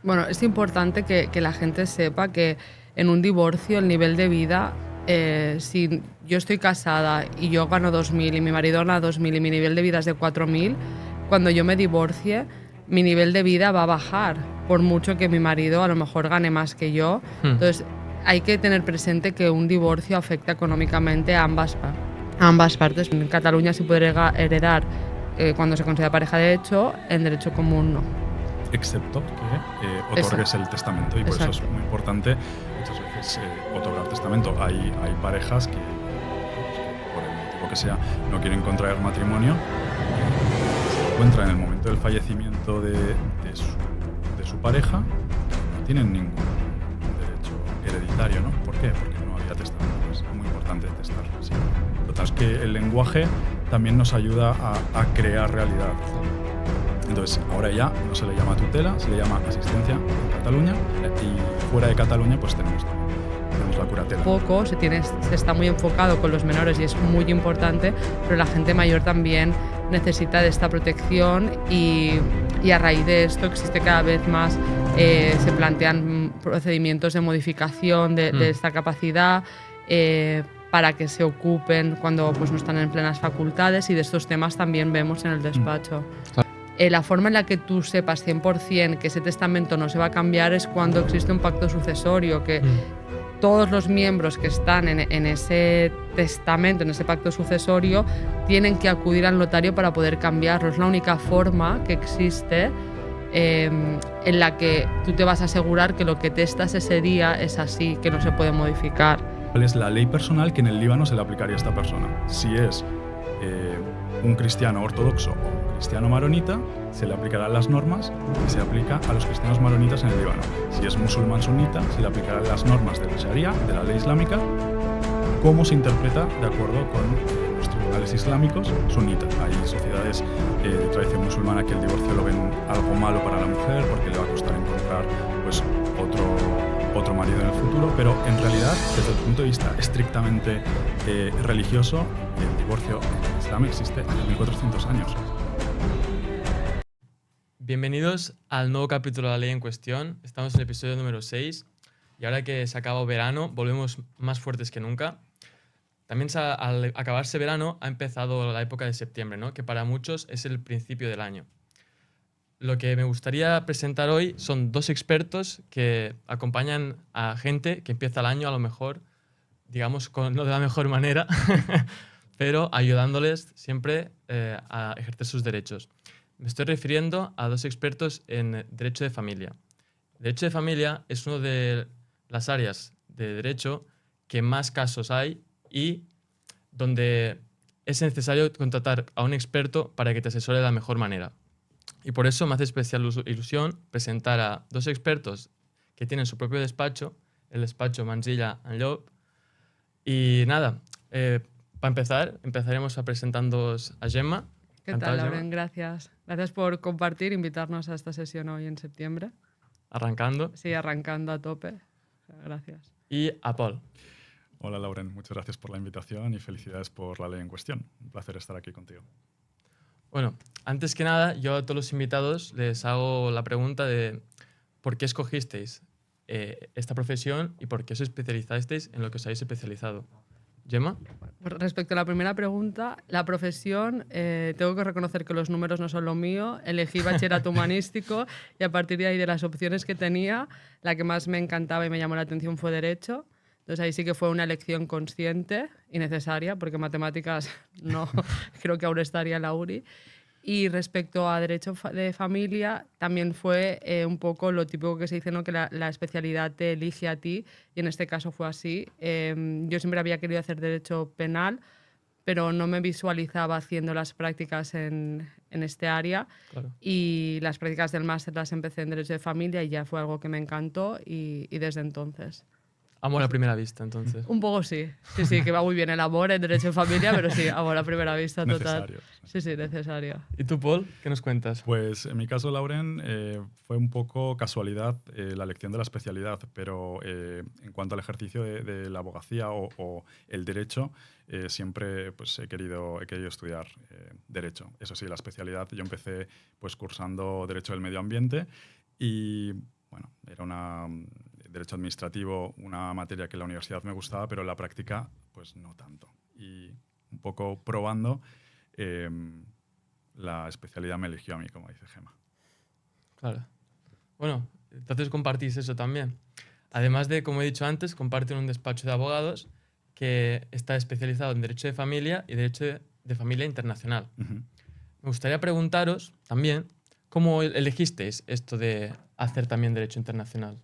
Bueno, es importante que la gente sepa que en un divorcio el nivel de vida, si yo estoy casada y yo gano 2.000 y mi marido gana 2.000 y mi nivel de vida es de 4.000, cuando yo me divorcie, mi nivel de vida va a bajar, por mucho que mi marido a lo mejor gane más que yo. Hmm. Entonces, hay que tener presente que un divorcio afecta económicamente a ambas partes. En Cataluña se puede heredar cuando se considera pareja de hecho, en derecho común no. Excepto que otorgues el testamento, y por eso es Exacto. muy importante muchas veces otorgar testamento. Hay parejas que, por el motivo que sea, no quieren contraer matrimonio, se encuentran en el momento del fallecimiento de su pareja, no tienen ningún derecho hereditario, ¿no? ¿Por qué? Porque no había testamento. Es muy importante testar. Sí. Total, es que el lenguaje también nos ayuda a crear realidad. Entonces, ahora ya no se le llama tutela, se le llama asistencia en Cataluña, y fuera de Cataluña pues tenemos la curatela. Poco, se está muy enfocado con los menores y es muy importante, pero la gente mayor también necesita de esta protección y a raíz de esto existe cada vez más, se plantean procedimientos de modificación de esta capacidad, para que se ocupen cuando pues, no están en plenas facultades, y de estos temas también vemos en el despacho. La forma en la que tú sepas 100% que ese testamento no se va a cambiar es cuando existe un pacto sucesorio, que todos los miembros que están en ese testamento, en ese pacto sucesorio, tienen que acudir al notario para poder cambiarlo. Es la única forma que existe en la que tú te vas a asegurar que lo que testas ese día es así, que no se puede modificar. ¿Cuál es la ley personal que en el Líbano se le aplicaría a esta persona? Si es un cristiano ortodoxo o un cristiano maronita, se le aplicarán las normas que se aplica a los cristianos maronitas en el Líbano. Si es musulmán sunita, se le aplicarán las normas de la Sharia, de la ley islámica, cómo se interpreta de acuerdo con los tribunales islámicos sunitas. Hay sociedades de tradición musulmana que el divorcio lo ven algo malo para la mujer porque le va a costar encontrar pues, otro marido en el futuro, pero en realidad, desde el punto de vista estrictamente religioso, el divorcio en el Islam existe hace 1400 años. Bienvenidos al nuevo capítulo de La Ley en Cuestión. Estamos en el episodio número 6 y ahora que se acaba verano volvemos más fuertes que nunca. También al acabarse verano ha empezado la época de septiembre, ¿no? Que para muchos es el principio del año. Lo que me gustaría presentar hoy son dos expertos que acompañan a gente que empieza el año a lo mejor, digamos, no de la mejor manera, pero ayudándoles siempre a ejercer sus derechos. Me estoy refiriendo a dos expertos en derecho de familia. Derecho de familia es una de las áreas de derecho que más casos hay y donde es necesario contratar a un experto para que te asesore de la mejor manera. Y por eso me hace especial ilusión presentar a dos expertos que tienen su propio despacho, el despacho Mansilla & Llop. Y nada, para empezar, empezaremos presentándoos a Gemma. ¿Qué tal, Lauren? Gracias. Gracias por compartir, invitarnos a esta sesión hoy en septiembre. Arrancando. Sí, arrancando a tope. Gracias. Y a Paul. Hola, Lauren. Muchas gracias por la invitación y felicidades por la ley en cuestión. Un placer estar aquí contigo. Bueno, antes que nada, yo a todos los invitados les hago la pregunta de ¿por qué escogisteis esta profesión y por qué os especializasteis en lo que os habéis especializado? Gemma. Respecto a la primera pregunta, la profesión, tengo que reconocer que los números no son lo mío. Elegí bachillerato humanístico y a partir de ahí, de las opciones que tenía, la que más me encantaba y me llamó la atención fue Derecho. Entonces ahí sí que fue una elección consciente y necesaria, porque matemáticas no creo que aún estaría en la URI. Y respecto a derecho de familia, también fue un poco lo típico que se dice, ¿no? Que la especialidad te elige a ti, y en este caso fue así. Yo siempre había querido hacer derecho penal, pero no me visualizaba haciendo las prácticas en este área. Claro. Y las prácticas del máster las empecé en derecho de familia y ya fue algo que me encantó y desde entonces. Amor a primera vista, entonces. Un poco sí. Sí, sí, que va muy bien el amor en derecho de familia, pero sí, amor a primera vista total. Necesario. Sí, sí, necesario. ¿Y tú, Paul? ¿Qué nos cuentas? Pues en mi caso, Lauren, fue un poco casualidad la elección de la especialidad, pero en cuanto al ejercicio de la abogacía o el derecho, siempre pues, he querido estudiar derecho. Eso sí, la especialidad, yo empecé pues, cursando Derecho del Medio Ambiente y era derecho administrativo, una materia que en la universidad me gustaba, pero en la práctica pues no tanto. Y un poco probando, la especialidad me eligió a mí, como dice Gemma. Claro. Bueno, entonces compartís eso también. Además de, como he dicho antes, comparten un despacho de abogados que está especializado en Derecho de Familia y Derecho de Familia Internacional. Uh-huh. Me gustaría preguntaros también cómo elegisteis esto de hacer también Derecho Internacional.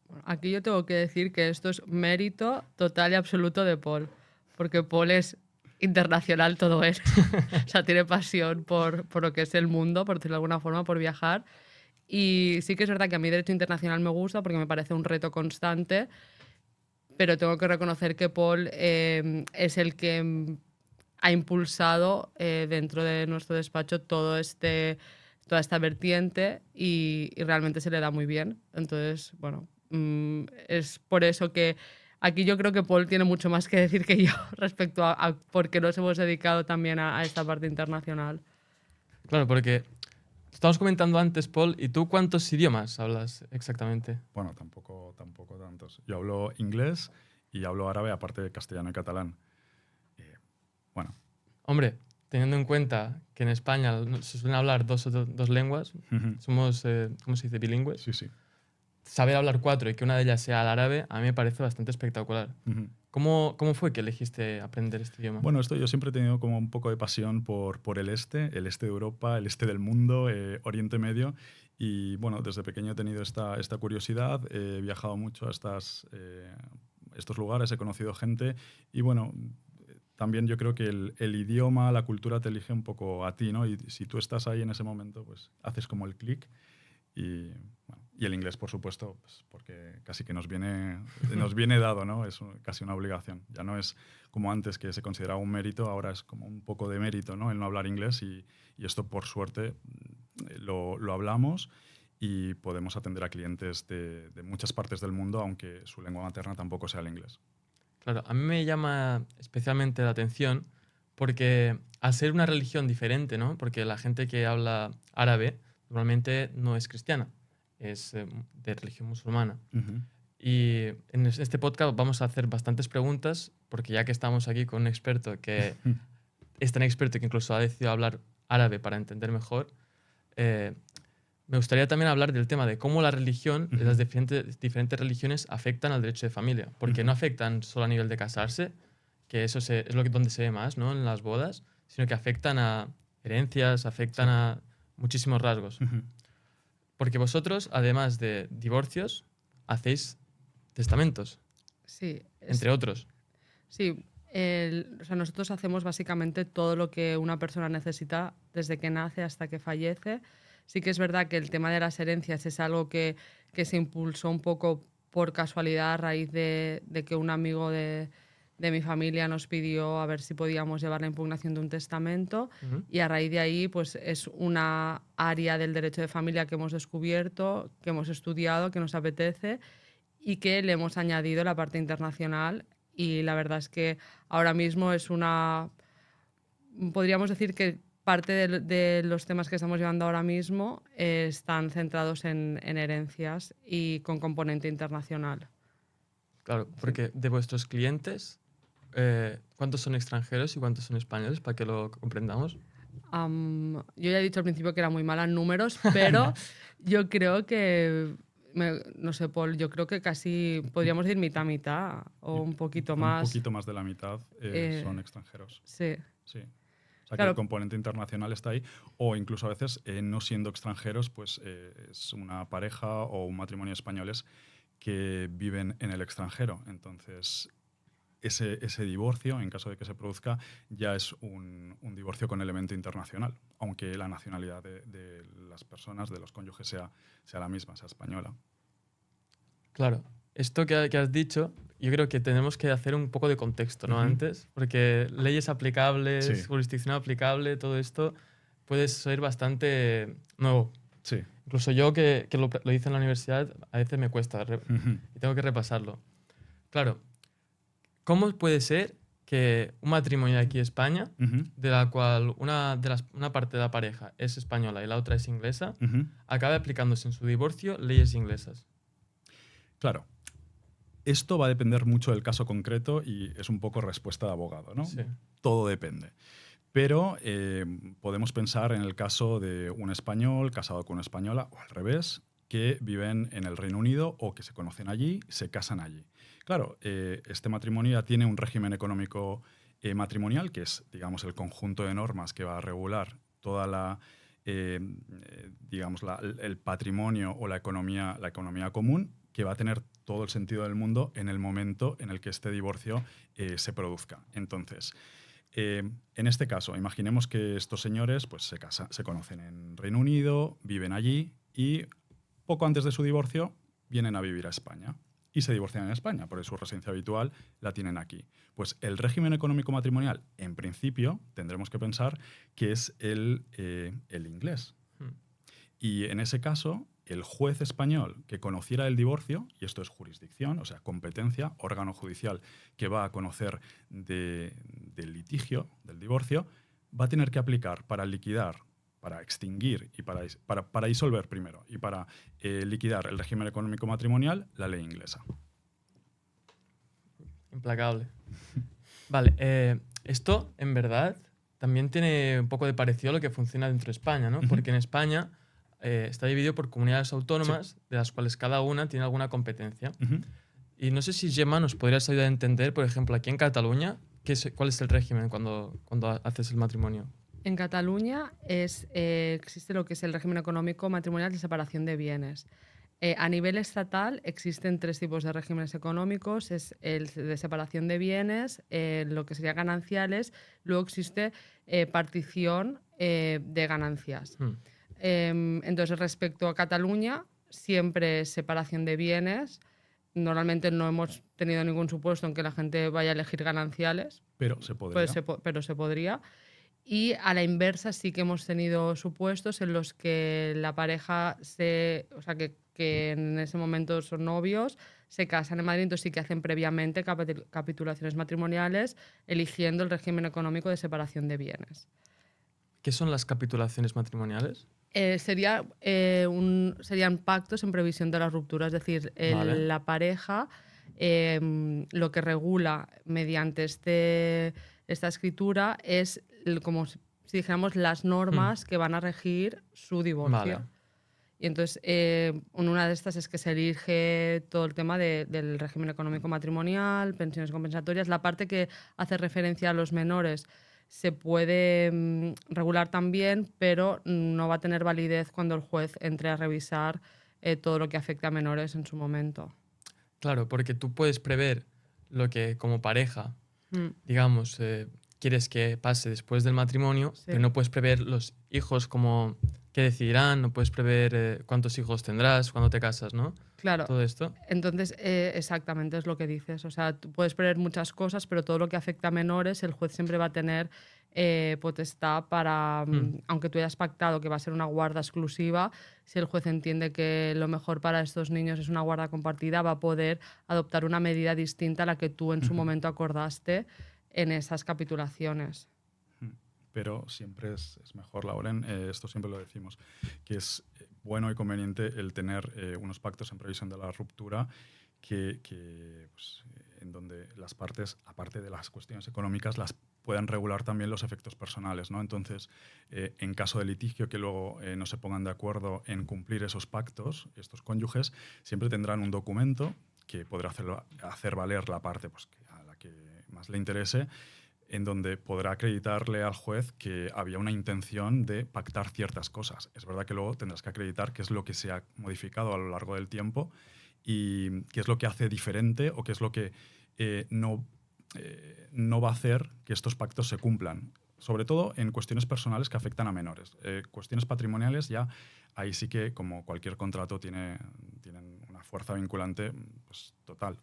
Bueno, aquí yo tengo que decir que esto es mérito total y absoluto de Paul, porque Paul es internacional todo él. O sea, tiene pasión por lo que es el mundo, por decirlo de alguna forma, por viajar. Y sí que es verdad que a mí Derecho Internacional me gusta porque me parece un reto constante, pero tengo que reconocer que Paul es el que ha impulsado dentro de nuestro despacho toda esta vertiente y realmente se le da muy bien. Entonces, bueno, es por eso que aquí yo creo que Paul tiene mucho más que decir que yo respecto a por qué nos hemos dedicado también a esta parte internacional. Claro, porque estábamos comentando antes, Paul, ¿y tú cuántos idiomas hablas exactamente? Bueno, tampoco tantos. Yo hablo inglés y hablo árabe, aparte de castellano y catalán. Bueno. Hombre, teniendo en cuenta que en España se suelen hablar dos lenguas, somos, ¿cómo se dice?, bilingües. Sí, sí. Saber hablar 4 y que una de ellas sea el árabe, a mí me parece bastante espectacular. ¿Cómo fue que elegiste aprender este idioma? Bueno, yo siempre he tenido como un poco de pasión por el este de Europa, el este del mundo, Oriente Medio. Y bueno, desde pequeño he tenido esta curiosidad, he viajado mucho a estos lugares, he conocido gente y bueno, también yo creo que el idioma, la cultura te elige un poco a ti, ¿no? Y si tú estás ahí en ese momento, pues haces como el clic. Y el inglés, por supuesto, pues porque casi que nos viene dado, ¿no? Es casi una obligación. Ya no es como antes, que se consideraba un mérito, ahora es como un poco de mérito, ¿no? El no hablar inglés y esto, por suerte, lo hablamos y podemos atender a clientes de muchas partes del mundo, aunque su lengua materna tampoco sea el inglés. Claro, a mí me llama especialmente la atención porque al ser una religión diferente, ¿no? Porque la gente que habla árabe normalmente no es cristiana, es de religión musulmana. Uh-huh. Y en este podcast vamos a hacer bastantes preguntas, porque ya que estamos aquí con un experto que es tan experto que incluso ha decidido hablar árabe para entender mejor, me gustaría también hablar del tema de cómo la religión, Uh-huh. las diferentes religiones afectan al derecho de familia, porque Uh-huh. no afectan solo a nivel de casarse, que eso es donde se ve más, ¿no?, en las bodas, sino que afectan a herencias, afectan a muchísimos rasgos. Uh-huh. Porque vosotros, además de divorcios, hacéis testamentos, Sí. entre otros. Sí. O sea, nosotros hacemos básicamente todo lo que una persona necesita desde que nace hasta que fallece. Sí que es verdad que el tema de las herencias es algo que se impulsó un poco por casualidad a raíz de que un amigo de mi familia nos pidió a ver si podíamos llevar la impugnación de un testamento. Uh-huh. Y a raíz de ahí pues es una área del derecho de familia que hemos descubierto, que hemos estudiado, que nos apetece y que le hemos añadido la parte internacional. Y la verdad es que ahora mismo podríamos decir que parte de los temas que estamos llevando ahora mismo están centrados en herencias y con componente internacional. Claro, porque de vuestros clientes, ¿cuántos son extranjeros y cuántos son españoles, para que lo comprendamos? Yo ya he dicho al principio que era muy mala en números, pero yo creo que, no sé, Paul, yo creo que casi podríamos decir mitad o un poquito más. Un poquito más de la mitad son extranjeros. Sí. Sí. O sea, Claro. que el componente internacional está ahí, o incluso a veces, no siendo extranjeros, pues es una pareja o un matrimonio españoles que viven en el extranjero. Entonces, ese divorcio, en caso de que se produzca, ya es un divorcio con elemento internacional, aunque la nacionalidad de las personas, de los cónyuges, sea la misma, sea española. Claro. Esto que has dicho, yo creo que tenemos que hacer un poco de contexto, ¿no? Uh-huh. Antes, porque leyes aplicables, Sí. jurisdicción aplicable, todo esto puede ser bastante nuevo. Sí. Incluso yo que lo hice en la universidad, a veces me cuesta Uh-huh. y tengo que repasarlo. Claro, ¿cómo puede ser que un matrimonio aquí en España, Uh-huh. de la cual una parte de la pareja es española y la otra es inglesa, Uh-huh. acabe aplicándose en su divorcio leyes inglesas? Claro. Esto va a depender mucho del caso concreto y es un poco respuesta de abogado, ¿no? Sí. Todo depende. Pero podemos pensar en el caso de un español casado con una española o al revés, que viven en el Reino Unido o que se conocen allí, se casan allí. Claro, este matrimonio ya tiene un régimen económico matrimonial, que es, digamos, el conjunto de normas que va a regular toda la, digamos, el patrimonio o la economía común, que va a tener todo el sentido del mundo en el momento en el que este divorcio se produzca. Entonces, en este caso, imaginemos que estos señores pues, se conocen en Reino Unido, viven allí y poco antes de su divorcio vienen a vivir a España y se divorcian en España, porque su residencia habitual la tienen aquí. Pues el régimen económico matrimonial, en principio, tendremos que pensar que es el inglés. Y en ese caso, el juez español que conociera el divorcio, y esto es jurisdicción, o sea, competencia, órgano judicial que va a conocer del litigio, del divorcio, va a tener que aplicar para liquidar, para extinguir y para disolver primero y para liquidar el régimen económico matrimonial, la ley inglesa. Implacable. Vale, esto en verdad también tiene un poco de parecido a lo que funciona dentro de España, ¿no? Porque en España está dividido por comunidades autónomas, de las cuales cada una tiene alguna competencia. Y no sé si, Gemma, nos podrías ayudar a entender, por ejemplo, aquí en Cataluña, cuál es el régimen cuando haces el matrimonio. En Cataluña existe lo que es el régimen económico matrimonial de separación de bienes. A nivel estatal existen 3 tipos de regímenes económicos. Es el de separación de bienes, lo que sería gananciales, luego existe partición de ganancias. Entonces, respecto a Cataluña, siempre es separación de bienes. Normalmente no hemos tenido ningún supuesto en que la gente vaya a elegir gananciales. Pero se podría. Pero se podría. Y a la inversa sí que hemos tenido supuestos en los que la pareja o sea, que en ese momento son novios, se casan en Madrid, entonces sí que hacen previamente capitulaciones matrimoniales eligiendo el régimen económico de separación de bienes. ¿Qué son las capitulaciones matrimoniales? Serían pactos en previsión de la ruptura, es decir, Vale. la pareja lo que regula mediante esta escritura es como si dijéramos las normas que van a regir su divorcio. Vale. Y entonces en una de estas es que se elige todo el tema del régimen económico matrimonial, pensiones compensatorias, la parte que hace referencia a los menores. Se puede regular también, pero no va a tener validez cuando el juez entre a revisar todo lo que afecte a menores en su momento. Claro, porque tú puedes prever lo que como pareja, digamos, quieres que pase después del matrimonio, Sí. pero no puedes prever los hijos como qué decidirán, no puedes prever cuántos hijos tendrás cuando te casas, ¿no? Claro. Todo esto. Entonces, exactamente es lo que dices. O sea, tú puedes prever muchas cosas, pero todo lo que afecta a menores, el juez siempre va a tener potestad para, aunque tú hayas pactado que va a ser una guarda exclusiva, si el juez entiende que lo mejor para estos niños es una guarda compartida, va a poder adoptar una medida distinta a la que tú en su momento acordaste en esas capitulaciones. Pero siempre es mejor, Lauren, esto siempre lo decimos, que es bueno y conveniente el tener unos pactos en previsión de la ruptura pues, en donde las partes, aparte de las cuestiones económicas, las puedan regular también los efectos personales, ¿no? Entonces, en caso de litigio que luego no se pongan de acuerdo en cumplir esos pactos, estos cónyuges siempre tendrán un documento que podrá hacer valer la parte pues, a la que más le interese, en donde podrá acreditarle al juez que había una intención de pactar ciertas cosas. Es verdad que luego tendrás que acreditar qué es lo que se ha modificado a lo largo del tiempo y qué es lo que hace diferente o qué es lo que no va a hacer que estos pactos se cumplan. Sobre todo en cuestiones personales que afectan a menores. Cuestiones patrimoniales ya, ahí sí que, como cualquier contrato, tienen una fuerza vinculante pues, total.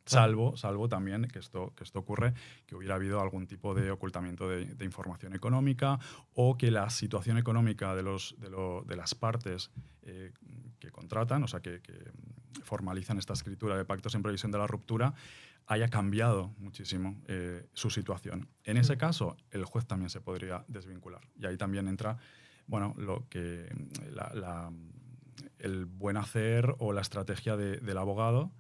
Salvo también que esto ocurre, que hubiera habido algún tipo de ocultamiento de información económica o que la situación económica de las partes que contratan, o sea, que formalizan esta escritura de pactos en previsión de la ruptura, haya cambiado muchísimo su situación. En ese caso, el juez también se podría desvincular. Y ahí también entra, bueno, el buen hacer o la estrategia del abogado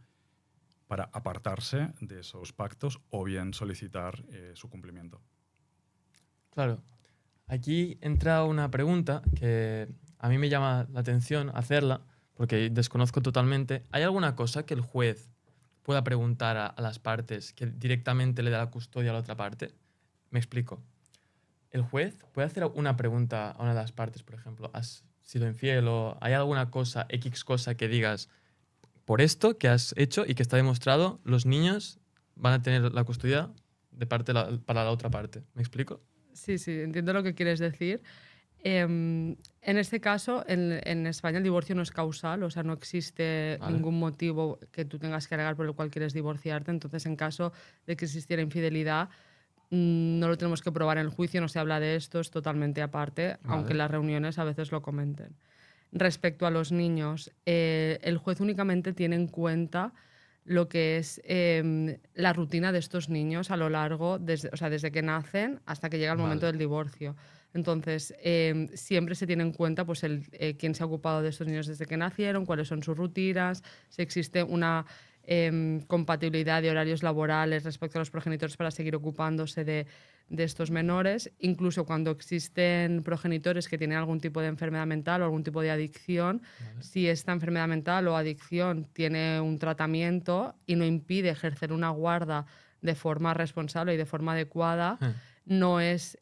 para apartarse de esos pactos o bien solicitar su cumplimiento. Claro. Aquí entra una pregunta que a mí me llama la atención hacerla, porque desconozco totalmente. ¿Hay alguna cosa que el juez pueda preguntar a las partes que directamente le da la custodia a la otra parte? Me explico. El juez puede hacer una pregunta a una de las partes, por ejemplo, ¿has sido infiel o hay alguna cosa, X cosa que digas, por esto que has hecho y que está demostrado, los niños van a tener la custodia de parte para la otra parte? ¿Me explico? Sí, sí, entiendo lo que quieres decir. En este caso, en España el divorcio no es causal, o sea, no existe Vale. ningún motivo que tú tengas que alegar por el cual quieres divorciarte. Entonces, en caso de que existiera infidelidad, no lo tenemos que probar en el juicio, no se habla de esto, es totalmente aparte, aunque en las reuniones a veces lo comenten. Respecto a los niños, el juez únicamente tiene en cuenta lo que es la rutina de estos niños a lo largo, desde que nacen hasta que llega el momento del divorcio. Entonces, siempre se tiene en cuenta pues, quién se ha ocupado de estos niños desde que nacieron, cuáles son sus rutinas, si existe una compatibilidad de horarios laborales respecto a los progenitores para seguir ocupándose de estos menores. Incluso cuando existen progenitores que tienen algún tipo de enfermedad mental o algún tipo de adicción, si esta enfermedad mental o adicción tiene un tratamiento y no impide ejercer una guarda de forma responsable y de forma adecuada, no es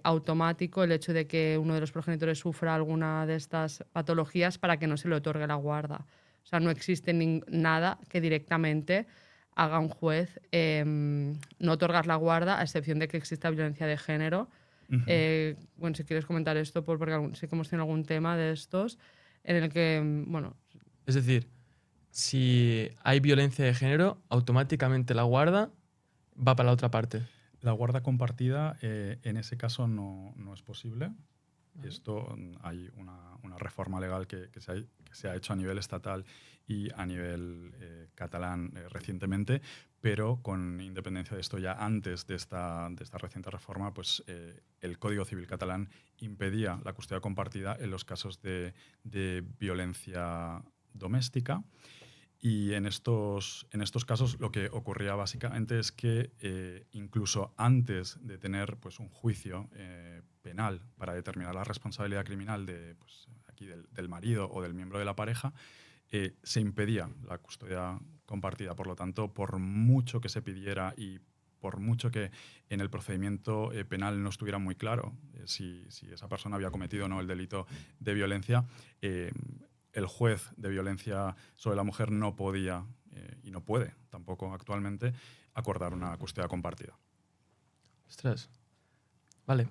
automático el hecho de que uno de los progenitores sufra alguna de estas patologías para que no se le otorgue la guarda. O sea, no existe nada que directamente haga un juez no otorgar la guarda, a excepción de que exista violencia de género. Bueno, si quieres comentar esto, porque sé que hemos tenido algún tema de estos en el que, bueno... Es decir, si hay violencia de género, automáticamente la guarda va para la otra parte. La guarda compartida en ese caso no es posible. Esto hay una reforma legal que se ha hecho a nivel estatal y a nivel catalán recientemente, pero con independencia de esto, ya antes de esta reciente reforma, pues el Código Civil catalán impedía la custodia compartida en los casos de violencia doméstica. Y en estos casos lo que ocurría básicamente es que incluso antes de tener pues, un juicio penal para determinar la responsabilidad criminal del marido o del miembro de la pareja, se impedía la custodia compartida. Por lo tanto, por mucho que se pidiera y por mucho que en el procedimiento penal no estuviera muy claro si esa persona había cometido o no el delito de violencia, el juez de violencia sobre la mujer no podía y no puede tampoco actualmente acordar una custodia compartida. Ostras. Vale.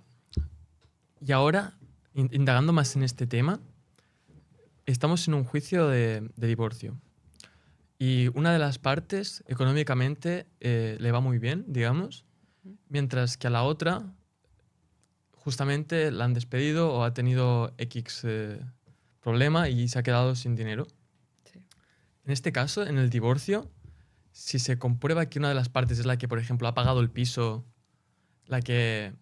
Y ahora, indagando más en este tema, estamos en un juicio de divorcio. Y una de las partes económicamente le va muy bien, digamos, mientras que a la otra justamente la han despedido o ha tenido X problema y se ha quedado sin dinero. Sí. En este caso, en el divorcio, si se comprueba que una de las partes es la que, por ejemplo, ha pagado el piso, la que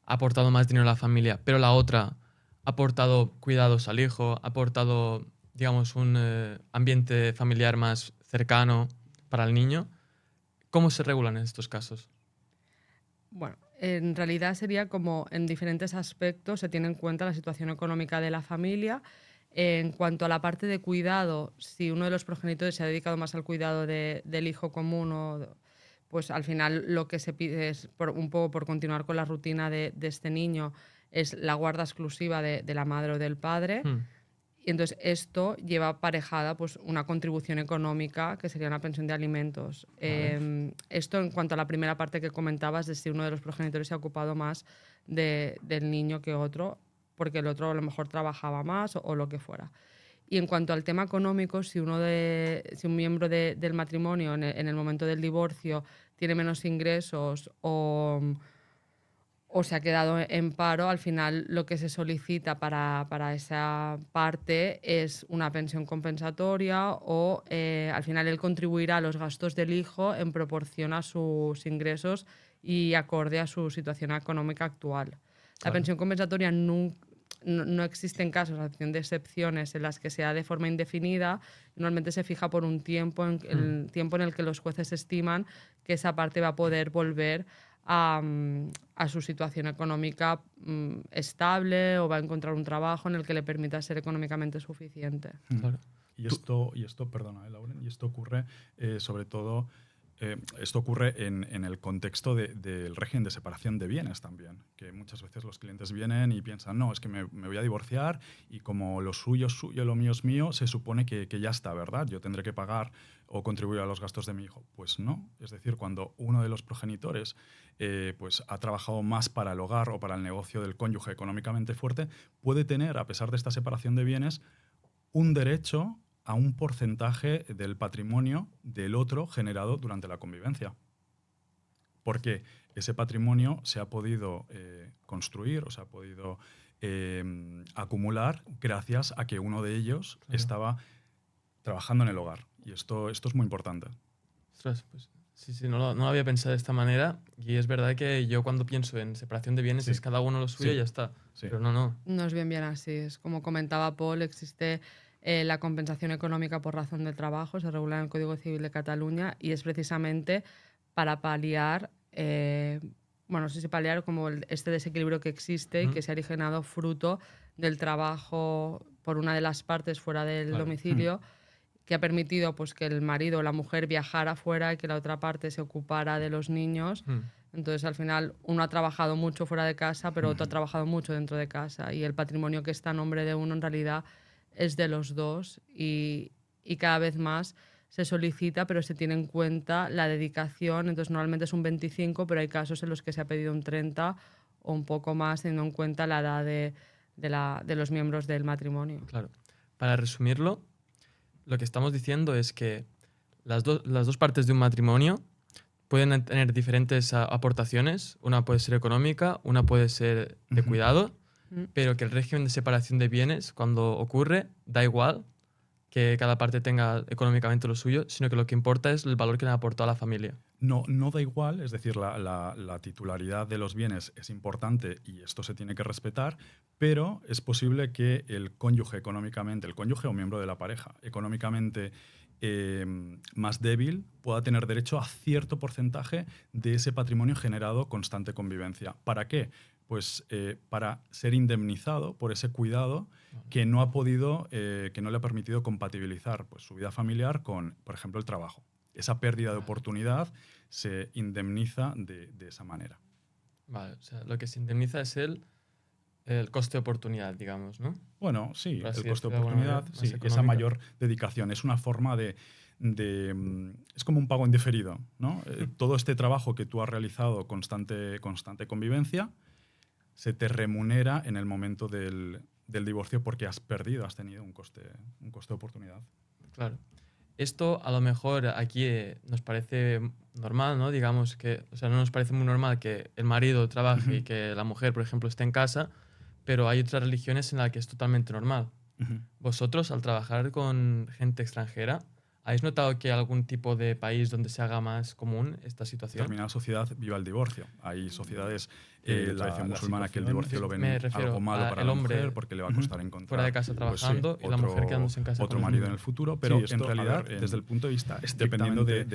ha aportado más dinero a la familia, pero la otra ha aportado cuidados al hijo, ha aportado, digamos, un ambiente familiar más cercano para el niño, ¿cómo se regulan en estos casos? Bueno, en realidad sería como en diferentes aspectos se tiene en cuenta la situación económica de la familia. En cuanto a la parte de cuidado, si uno de los progenitores se ha dedicado más al cuidado del hijo común, pues al final lo que se pide es, un poco por continuar con la rutina de este niño, es la guarda exclusiva de la madre o del padre. Y entonces esto lleva aparejada pues, una contribución económica que sería una pensión de alimentos. Vale. Esto en cuanto a la primera parte que comentabas de si uno de los progenitores se ha ocupado más del niño que otro, porque el otro a lo mejor trabajaba más o lo que fuera. Y en cuanto al tema económico, si un miembro del matrimonio en el momento del divorcio tiene menos ingresos o se ha quedado en paro, al final lo que se solicita para esa parte es una pensión compensatoria o al final él contribuirá a los gastos del hijo en proporción a sus ingresos y acorde a su situación económica actual. Claro. La pensión compensatoria no existen casos, a excepción de excepciones, en las que sea de forma indefinida. Normalmente se fija por un tiempo, el tiempo en el que los jueces estiman que esa parte va a poder volver a su situación económica estable, o va a encontrar un trabajo en el que le permita ser económicamente suficiente. Claro. Y esto, perdona, Lauren, y esto ocurre sobre todo, esto ocurre en el contexto del régimen de separación de bienes también, que muchas veces los clientes vienen y piensan, no, es que me voy a divorciar y como lo suyo es suyo, lo mío es mío, se supone que ya está, ¿verdad? Yo tendré que pagar o contribuir a los gastos de mi hijo. Pues no, es decir, cuando uno de los progenitores pues ha trabajado más para el hogar o para el negocio del cónyuge económicamente fuerte, puede tener, a pesar de esta separación de bienes, un derecho a un porcentaje del patrimonio del otro generado durante la convivencia. Porque ese patrimonio se ha podido construir o se ha podido acumular gracias a que uno de ellos estaba trabajando en el hogar. Y esto es muy importante. Ostras, pues sí, no lo había pensado de esta manera. Y es verdad que yo cuando pienso en separación de bienes es cada uno lo suyo y ya está. Sí. Pero no. No es bien así. Es como comentaba Paul, existe la compensación económica por razón de trabajo, se regula en el Código Civil de Cataluña, y es precisamente para paliar, no sé si paliar como este desequilibrio que existe y que se ha originado fruto del trabajo por una de las partes fuera del domicilio, que ha permitido pues, que el marido o la mujer viajara fuera y que la otra parte se ocupara de los niños. Entonces, al final, uno ha trabajado mucho fuera de casa, pero otro ha trabajado mucho dentro de casa. Y el patrimonio que está a nombre de uno, en realidad, es de los dos. Y cada vez más se solicita, pero se tiene en cuenta la dedicación. Entonces, normalmente es un 25, pero hay casos en los que se ha pedido un 30 o un poco más, teniendo en cuenta la edad de los miembros del matrimonio. Claro. Para resumirlo, lo que estamos diciendo es que las dos partes de un matrimonio pueden tener diferentes aportaciones. Una puede ser económica, una puede ser de cuidado, pero que el régimen de separación de bienes, cuando ocurre, da igual que cada parte tenga económicamente lo suyo, sino que lo que importa es el valor que le aportó a la familia. No da igual, es decir, la titularidad de los bienes es importante y esto se tiene que respetar, pero es posible que el cónyuge o miembro de la pareja, económicamente más débil, pueda tener derecho a cierto porcentaje de ese patrimonio generado constante convivencia. ¿Para qué? Pues para ser indemnizado por ese cuidado que no ha podido, que no le ha permitido compatibilizar pues, su vida familiar con, por ejemplo, el trabajo. Esa pérdida de oportunidad se indemniza de esa manera. Vale, o sea, lo que se indemniza es el coste de oportunidad, digamos, ¿no? Bueno, sí, Por así el coste de decirlo de alguna oportunidad, manera, sí, más esa económica. mayor dedicación. Es una forma es como un pago indiferido, ¿no? Todo este trabajo que tú has realizado, constante convivencia, se te remunera en el momento del divorcio porque has tenido un coste de oportunidad. Claro. Esto a lo mejor aquí nos parece normal, ¿no? Digamos que, o sea, no nos parece muy normal que el marido trabaje y que la mujer, por ejemplo, esté en casa, pero hay otras religiones en las que es totalmente normal. Vosotros, al trabajar con gente extranjera, ¿habéis notado que hay algún tipo de país donde se haga más común esta situación? Determinada sociedad viva el divorcio. Hay sociedades de tradición musulmana que el divorcio lo ven Me refiero algo malo para al la hombre mujer porque le va a costar encontrar fuera de casa trabajando y la mujer quedándose en casa otro con los marido niños. en el futuro, pero Sí, en esto, realidad, a ver, desde el punto de vista dependiendo de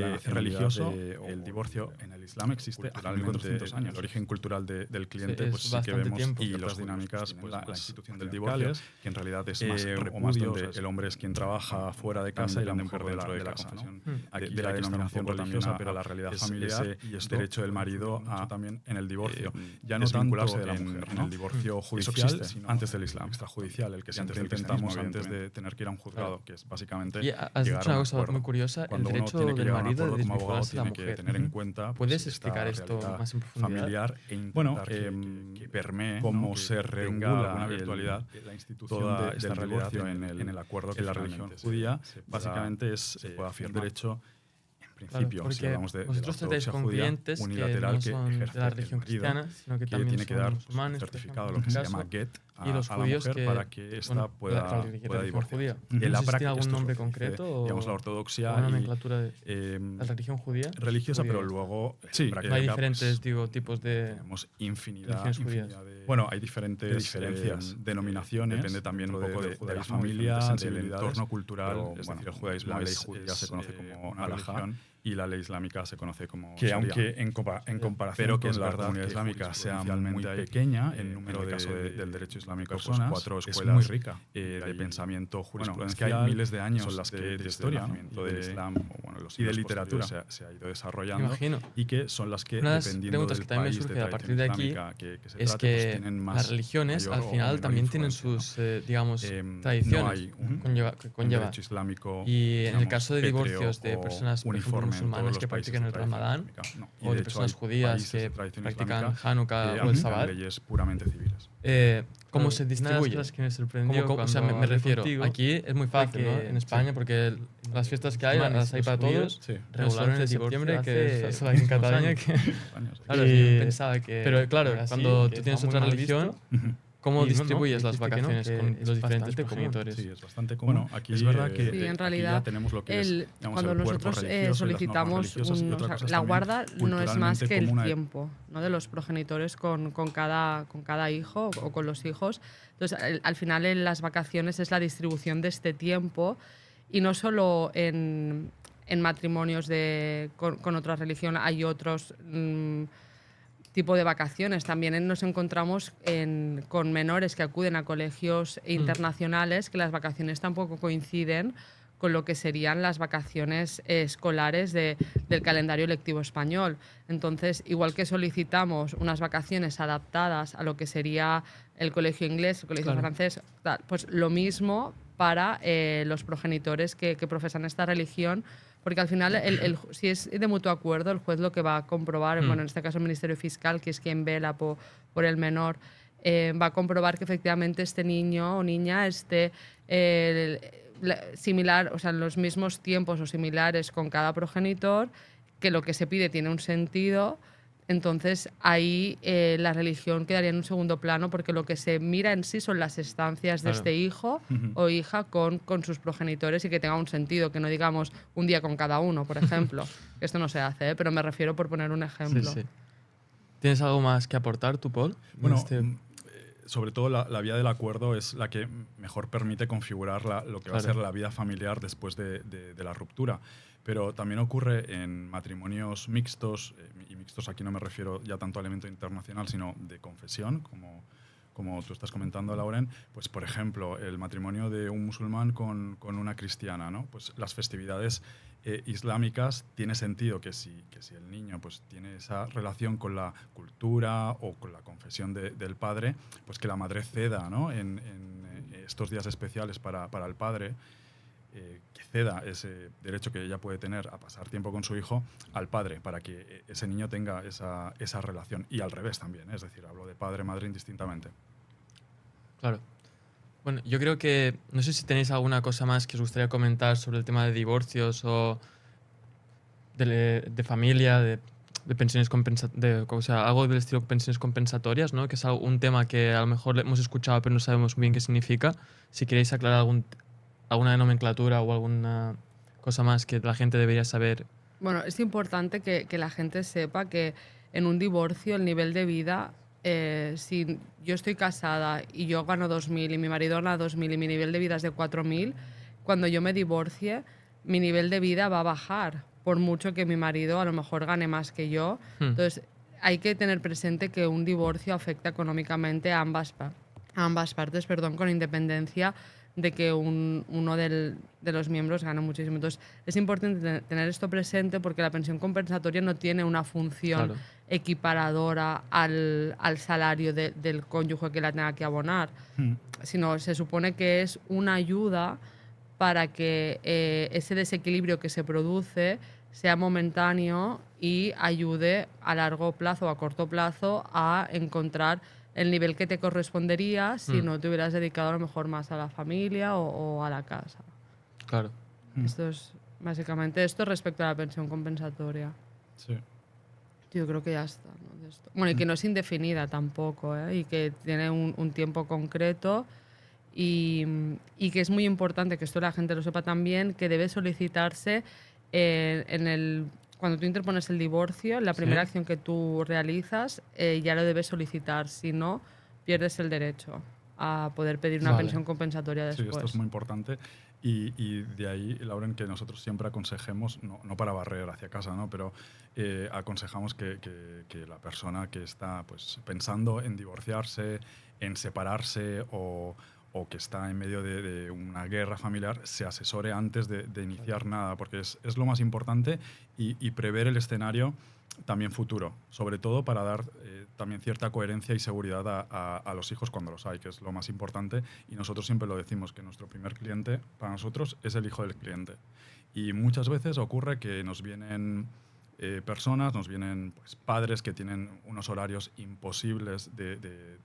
la nacionalidad religioso, el divorcio en el Islam existe hace 1400 años. El origen cultural del cliente Sí, pues es sí que bastante vemos tiempo. y las dinámicas, pues la institución del divorcio, patriarcales, que en realidad es más repudio, donde el hombre es quien trabaja fuera de casa y la mujer dentro de la confesión. Aquí de la denominación religiosa, pero la realidad familiar y es derecho del marido a también en el divorcio. Ya no tanto de la mujer, en ¿no? el divorcio judicial, sino antes del Islam, extrajudicial, el que siempre intentamos antes de tener que ir a un juzgado, que es básicamente Y has llegar dicho a una un cosa acuerdo. muy curiosa, el Cuando uno derecho tiene que del llegar a un marido de acuerdo como abogado, desvincularse de la tiene que mujer. tener en cuenta pues, ¿Puedes esta explicar esto realidad más en profundidad? familiar e intentar que permee cómo se regula alguna virtualidad la institución toda de esta del realidad divorcio en el acuerdo que en la religión religión judía se básicamente es se pueda un afirmar. derecho en Claro, principio, si porque hablamos de la vosotros tratáis ortodoxia con judía, clientes que unilateral no que son de ejerce la el religión marido, cristiana, sino que también tiene que son dar musulmanes, un por certificado, ejemplo, lo que en se este llama caso, get y los a la judíos mujer que, para que ésta bueno, pueda la religión divorciarse. judía. En la ¿No sé si tiene práctica, algún esto es nombre lo que dice, concreto digamos, la o ortodoxia alguna y, nomenclatura de la religión judía? religiosa, pero Judía. luego Sí, en No hay práctica, diferentes pues, tipos de tenemos infinidad religiones judías. de Bueno, hay diferentes denominaciones, depende también un poco de la familia, del entorno cultural, es decir, el judaísmo, la ley judía se conoce como una religión y la ley islámica se conoce como que Sharia. aunque en comparación Pero que con es la verdad comunidad que islámica sea muy pequeña, el número en el caso del derecho islámico, personas, pues 4 es escuelas muy rica. de pensamiento jurisprudencial, es que hay miles de años son las que de desde historia, el ¿no? nacimiento del Islam y de literatura se ha ido Me desarrollando imagino. y que son las que, Una de las dependiendo preguntas del que también me país de surge a partir tradición de aquí islámica que se es trate, pues que tienen más, las religiones mayor al o final menor también tienen influencia, ¿no? sus, digamos, No tradiciones hay que un conlleva. derecho islámico, Y en el digamos, caso de pétreo divorcios de o personas, por ejemplo, uniforme en todos musulmanas los que países practican de el tradición Ramadán, islámica, no. o de personas judías que practican Hanukkah o el aplican Sabbat, leyes puramente civiles. ¿cómo Claro, se una de las distribuye? cosas que me sorprendió O sea, me cuando hablé refiero, contigo aquí es muy fácil, ¿no? que- En España, sí. porque las fiestas que hay, musulmanes, las hay los para judíos, todos. Sí. No solo en regularse el septiembre, divorcio que hace solo hay en muchísimos Cataluña. años. Que, Años. Claro, Y- yo pensaba que pero claro, era así, cuando que tú tienes está otra muy mal religión, visto. ¿cómo Y no, distribuyes no, las dijiste que no, vacaciones que con es los diferentes bastante común. progenitores? Sí, es bastante común. Bueno, aquí es verdad que Sí, en aquí realidad, ya tenemos lo que es, digamos, cuando el cuerpo nosotros religioso y las normas solicitamos religiosas y o otra sea, cosa es la también guarda no es más culturalmente que el como una- tiempo, ¿no? De los progenitores con cada hijo o con los hijos. Entonces, al final en las vacaciones es la distribución de este tiempo y no solo en matrimonios con otra religión hay otros tipo de vacaciones. También nos encontramos con menores que acuden a colegios internacionales que las vacaciones tampoco coinciden con lo que serían las vacaciones escolares del calendario lectivo español. Entonces, igual que solicitamos unas vacaciones adaptadas a lo que sería el colegio inglés, el colegio francés, tal, pues lo mismo para los progenitores que profesan esta religión, porque al final, si es de mutuo acuerdo, el juez lo que va a comprobar, bueno, en este caso el Ministerio Fiscal, que es quien vela por el menor, va a comprobar que efectivamente este niño o niña esté similar, o sea, en los mismos tiempos o similares con cada progenitor, que lo que se pide tiene un sentido. Entonces ahí la religión quedaría en un segundo plano porque lo que se mira en sí son las estancias de este hijo o hija con sus progenitores y que tenga un sentido, que no digamos un día con cada uno, por ejemplo. Esto no se hace, pero me refiero por poner un ejemplo. Sí, sí. ¿Tienes algo más que aportar tú, Paul? Bueno, sobre todo la vía del acuerdo es la que mejor permite configurar lo que va a ser la vida familiar después de la ruptura. Pero también ocurre en matrimonios mixtos, y mixtos aquí no me refiero ya tanto al elemento internacional, sino de confesión, como tú estás comentando, Lauren, pues por ejemplo, el matrimonio de un musulmán con una cristiana, ¿no? Pues las festividades islámicas tiene sentido que si el niño pues tiene esa relación con la cultura o con la confesión del padre, pues que la madre ceda, ¿no? en estos días especiales para el padre, que ceda ese derecho que ella puede tener a pasar tiempo con su hijo al padre, para que ese niño tenga esa relación. Y al revés también, es decir, hablo de padre-madre indistintamente. Claro. Bueno, yo creo que, no sé si tenéis alguna cosa más que os gustaría comentar sobre el tema de divorcios o de familia, de pensiones o sea, algo del estilo pensiones compensatorias, ¿no? Que es un tema que a lo mejor hemos escuchado pero no sabemos muy bien qué significa. Si queréis aclarar alguna nomenclatura o alguna cosa más que la gente debería saber. Bueno, es importante que la gente sepa que en un divorcio el nivel de vida, si yo estoy casada y yo gano 2.000 y mi marido gana 2.000 y mi nivel de vida es de 4.000, cuando yo me divorcie, mi nivel de vida va a bajar, por mucho que mi marido a lo mejor gane más que yo. Entonces, hay que tener presente que un divorcio afecta económicamente a ambas partes, con independencia de que uno de los miembros gane muchísimo. Entonces, es importante tener esto presente porque la pensión compensatoria no tiene una función equiparadora al salario del cónyuge que la tenga que abonar, sino se supone que es una ayuda para que ese desequilibrio que se produce sea momentáneo y ayude a largo plazo o a corto plazo a encontrar el nivel que te correspondería si no te hubieras dedicado a lo mejor más a la familia o a la casa. Claro. Esto es básicamente esto respecto a la pensión compensatoria. Sí. Yo creo que ya está, ¿no? De esto. Bueno, y que no es indefinida tampoco, ¿eh? Y que tiene un tiempo concreto y que es muy importante que esto la gente lo sepa también, que debe solicitarse cuando tú interpones el divorcio, la primera acción que tú realizas ya lo debes solicitar. Si no, pierdes el derecho a poder pedir una Vale. pensión compensatoria Sí, después. esto es muy importante y de ahí, Lauren, que nosotros siempre aconsejemos, no para barrer hacia casa, ¿no? Pero aconsejamos que la persona que está pues, pensando en divorciarse, en separarse o que está en medio de una guerra familiar se asesore antes de iniciar nada, porque es lo más importante y prever el escenario también futuro, sobre todo para dar también cierta coherencia y seguridad a los hijos cuando los hay, que es lo más importante. Y nosotros siempre lo decimos, que nuestro primer cliente para nosotros es el hijo del cliente. Y muchas veces ocurre que nos vienen personas, nos vienen pues, padres que tienen unos horarios imposibles de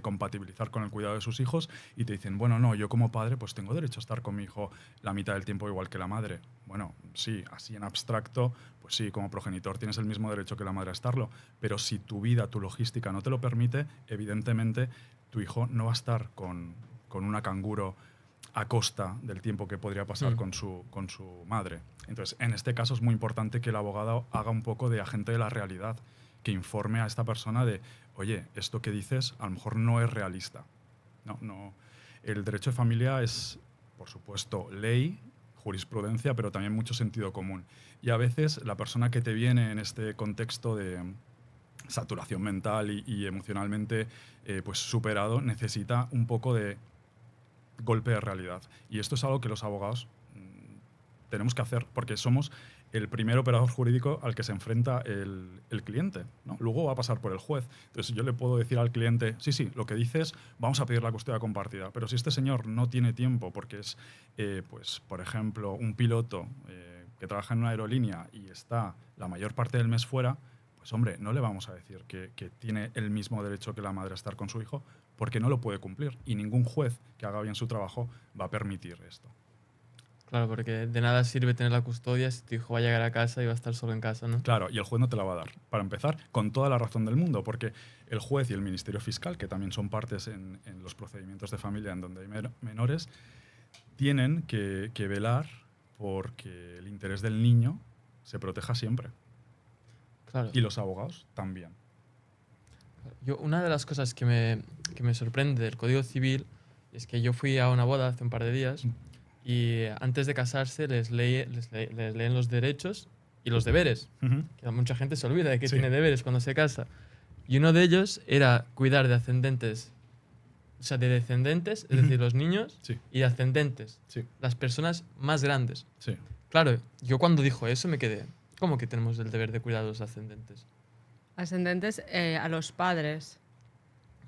compatibilizar con el cuidado de sus hijos y te dicen, bueno, no, yo como padre pues tengo derecho a estar con mi hijo la mitad del tiempo igual que la madre. Bueno, sí, así en abstracto, pues sí, como progenitor tienes el mismo derecho que la madre a estarlo, pero si tu vida, tu logística no te lo permite, evidentemente tu hijo no va a estar con una canguro a costa del tiempo que podría pasar con su madre. Entonces, en este caso es muy importante que el abogado haga un poco de agente de la realidad, que informe a esta persona de, oye, esto que dices a lo mejor no es realista. No. El derecho de familia es, por supuesto, ley, jurisprudencia, pero también mucho sentido común. Y a veces la persona que te viene en este contexto de saturación mental y emocionalmente pues superado necesita un poco de golpe de realidad. Y esto es algo que los abogados tenemos que hacer porque somos el primer operador jurídico al que se enfrenta el cliente, ¿no? Luego va a pasar por el juez. Entonces yo le puedo decir al cliente, sí, lo que dices, vamos a pedir la custodia compartida. Pero si este señor no tiene tiempo porque es, pues, por ejemplo, un piloto que trabaja en una aerolínea y está la mayor parte del mes fuera, pues hombre, no le vamos a decir que tiene el mismo derecho que la madre a estar con su hijo porque no lo puede cumplir. Y ningún juez que haga bien su trabajo va a permitir esto. Claro, porque de nada sirve tener la custodia si tu hijo va a llegar a casa y va a estar solo en casa, ¿no? Claro, y el juez no te la va a dar. Para empezar, con toda la razón del mundo, porque el juez y el Ministerio Fiscal, que también son partes en los procedimientos de familia en donde hay menores, tienen que velar porque el interés del niño se proteja siempre. Claro. Y los abogados también. Una de las cosas que me sorprende del Código Civil es que yo fui a una boda hace un par de días y antes de casarse les leen los derechos y los deberes. Que mucha gente se olvida de que tiene deberes cuando se casa. Y uno de ellos era cuidar de ascendentes, o sea, de descendentes, es decir, los niños, y de ascendentes, las personas más grandes. Sí. Claro, yo cuando dijo eso me quedé, ¿cómo que tenemos el deber de cuidar de los ascendentes? Ascendentes a los padres.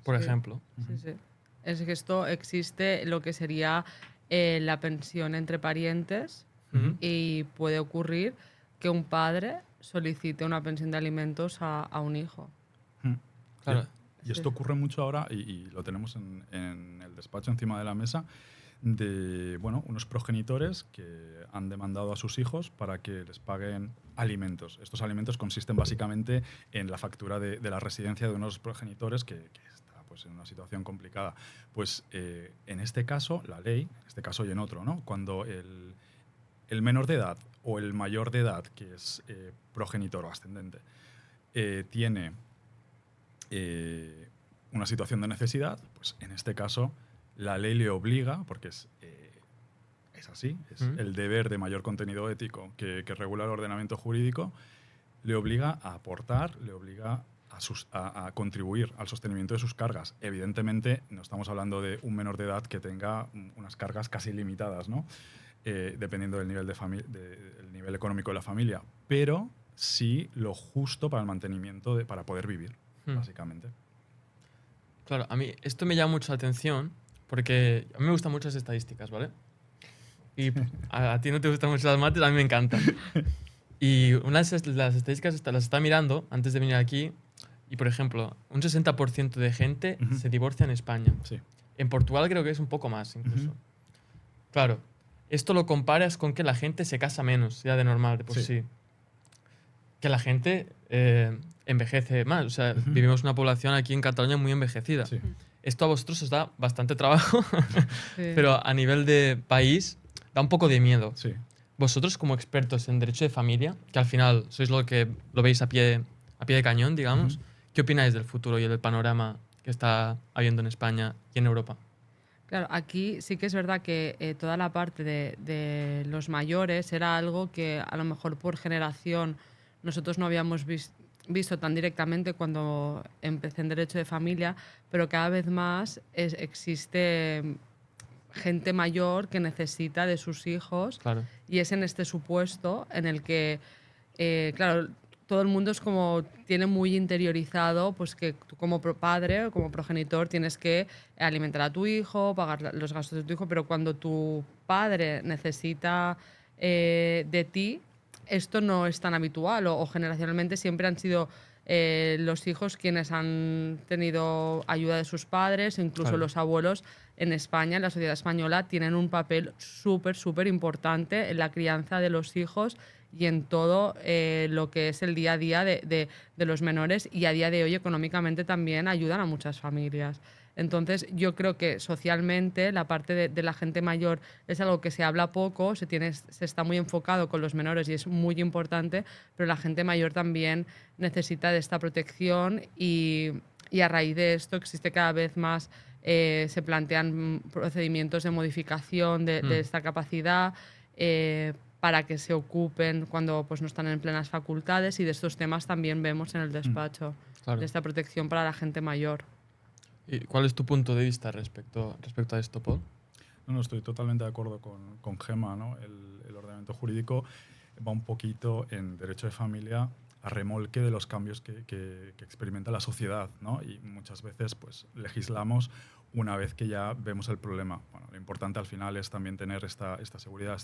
Por ejemplo. Sí. Es que esto existe lo que sería la pensión entre parientes y puede ocurrir que un padre solicite una pensión de alimentos a un hijo. Claro. Y esto ocurre mucho ahora, y lo tenemos en el despacho encima de la mesa, de unos progenitores que han demandado a sus hijos para que les paguen alimentos. Estos alimentos consisten básicamente en la factura de la residencia de unos progenitores que está pues, en una situación complicada. Pues en este caso, la ley, en este caso y en otro, ¿no? Cuando el menor de edad o el mayor de edad, que es progenitor o ascendente, tiene una situación de necesidad, pues en este caso la ley le obliga, porque es así, es el deber de mayor contenido ético que regula el ordenamiento jurídico, le obliga a aportar, le obliga a contribuir al sostenimiento de sus cargas. Evidentemente, no estamos hablando de un menor de edad que tenga unas cargas casi limitadas, ¿no? Dependiendo del nivel, del nivel económico de la familia, pero sí lo justo para el mantenimiento, para poder vivir, básicamente. Claro, a mí esto me llama mucho la atención porque a mí me gustan mucho las estadísticas, ¿vale? Y a ti no te gustan mucho las mates, a mí me encantan. Y una de las estadísticas las está mirando antes de venir aquí y, por ejemplo, un 60% de gente se divorcia en España. Sí. En Portugal creo que es un poco más incluso. Claro, esto lo comparas con que la gente se casa menos, ya de normal, de por sí. Que la gente envejece más. O sea, vivimos una población aquí en Cataluña muy envejecida. Sí. Esto a vosotros os da bastante trabajo, pero a nivel de país da un poco de miedo. Sí. Vosotros, como expertos en derecho de familia, que al final sois lo que lo veis a pie de cañón, digamos, ¿qué opináis del futuro y del panorama que está habiendo en España y en Europa. Claro, aquí sí que es verdad que toda la parte de los mayores era algo que a lo mejor por generación nosotros no habíamos visto tan directamente cuando empecé en Derecho de Familia, pero cada vez más existe gente mayor que necesita de sus hijos Claro. y es en este supuesto en el que, claro, todo el mundo es como tiene muy interiorizado pues que tú como padre o como progenitor tienes que alimentar a tu hijo, pagar los gastos de tu hijo, pero cuando tu padre necesita de ti, esto no es tan habitual o generacionalmente siempre han sido los hijos quienes han tenido ayuda de sus padres, incluso Claro. los abuelos en España, en la sociedad española, tienen un papel súper importante en la crianza de los hijos y en todo lo que es el día a día de los menores y a día de hoy económicamente también ayudan a muchas familias. Entonces yo creo que socialmente la parte de la gente mayor es algo que se habla poco, se está muy enfocado con los menores y es muy importante, pero la gente mayor también necesita de esta protección y a raíz de esto existe cada vez más, se plantean procedimientos de modificación de esta capacidad para que se ocupen cuando pues, no están en plenas facultades y de estos temas también vemos en el despacho, Claro. de esta protección para la gente mayor. ¿Y cuál es tu punto de vista respecto a esto, Paul? No, estoy totalmente de acuerdo con Gemma, ¿no? El ordenamiento jurídico va un poquito en derecho de familia a remolque de los cambios que experimenta la sociedad, ¿no? Y muchas veces pues, legislamos una vez que ya vemos el problema. Bueno, lo importante al final es también tener esta seguridad,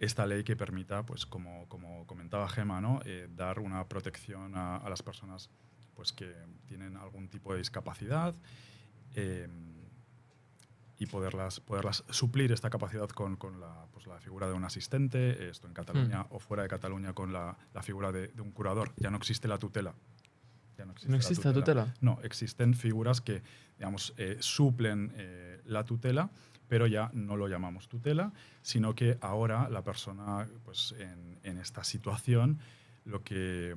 esta ley que permita, pues, como comentaba Gemma, ¿no? Dar una protección a las personas pues, que tienen algún tipo de discapacidad y poderlas suplir esta capacidad con la figura de un asistente, esto en Cataluña o fuera de Cataluña con la figura de un curador. Ya no existe la tutela. Ya ¿No existe la tutela? No, existen figuras que, digamos, suplen la tutela, pero ya no lo llamamos tutela, sino que ahora la persona, pues, en esta situación, lo que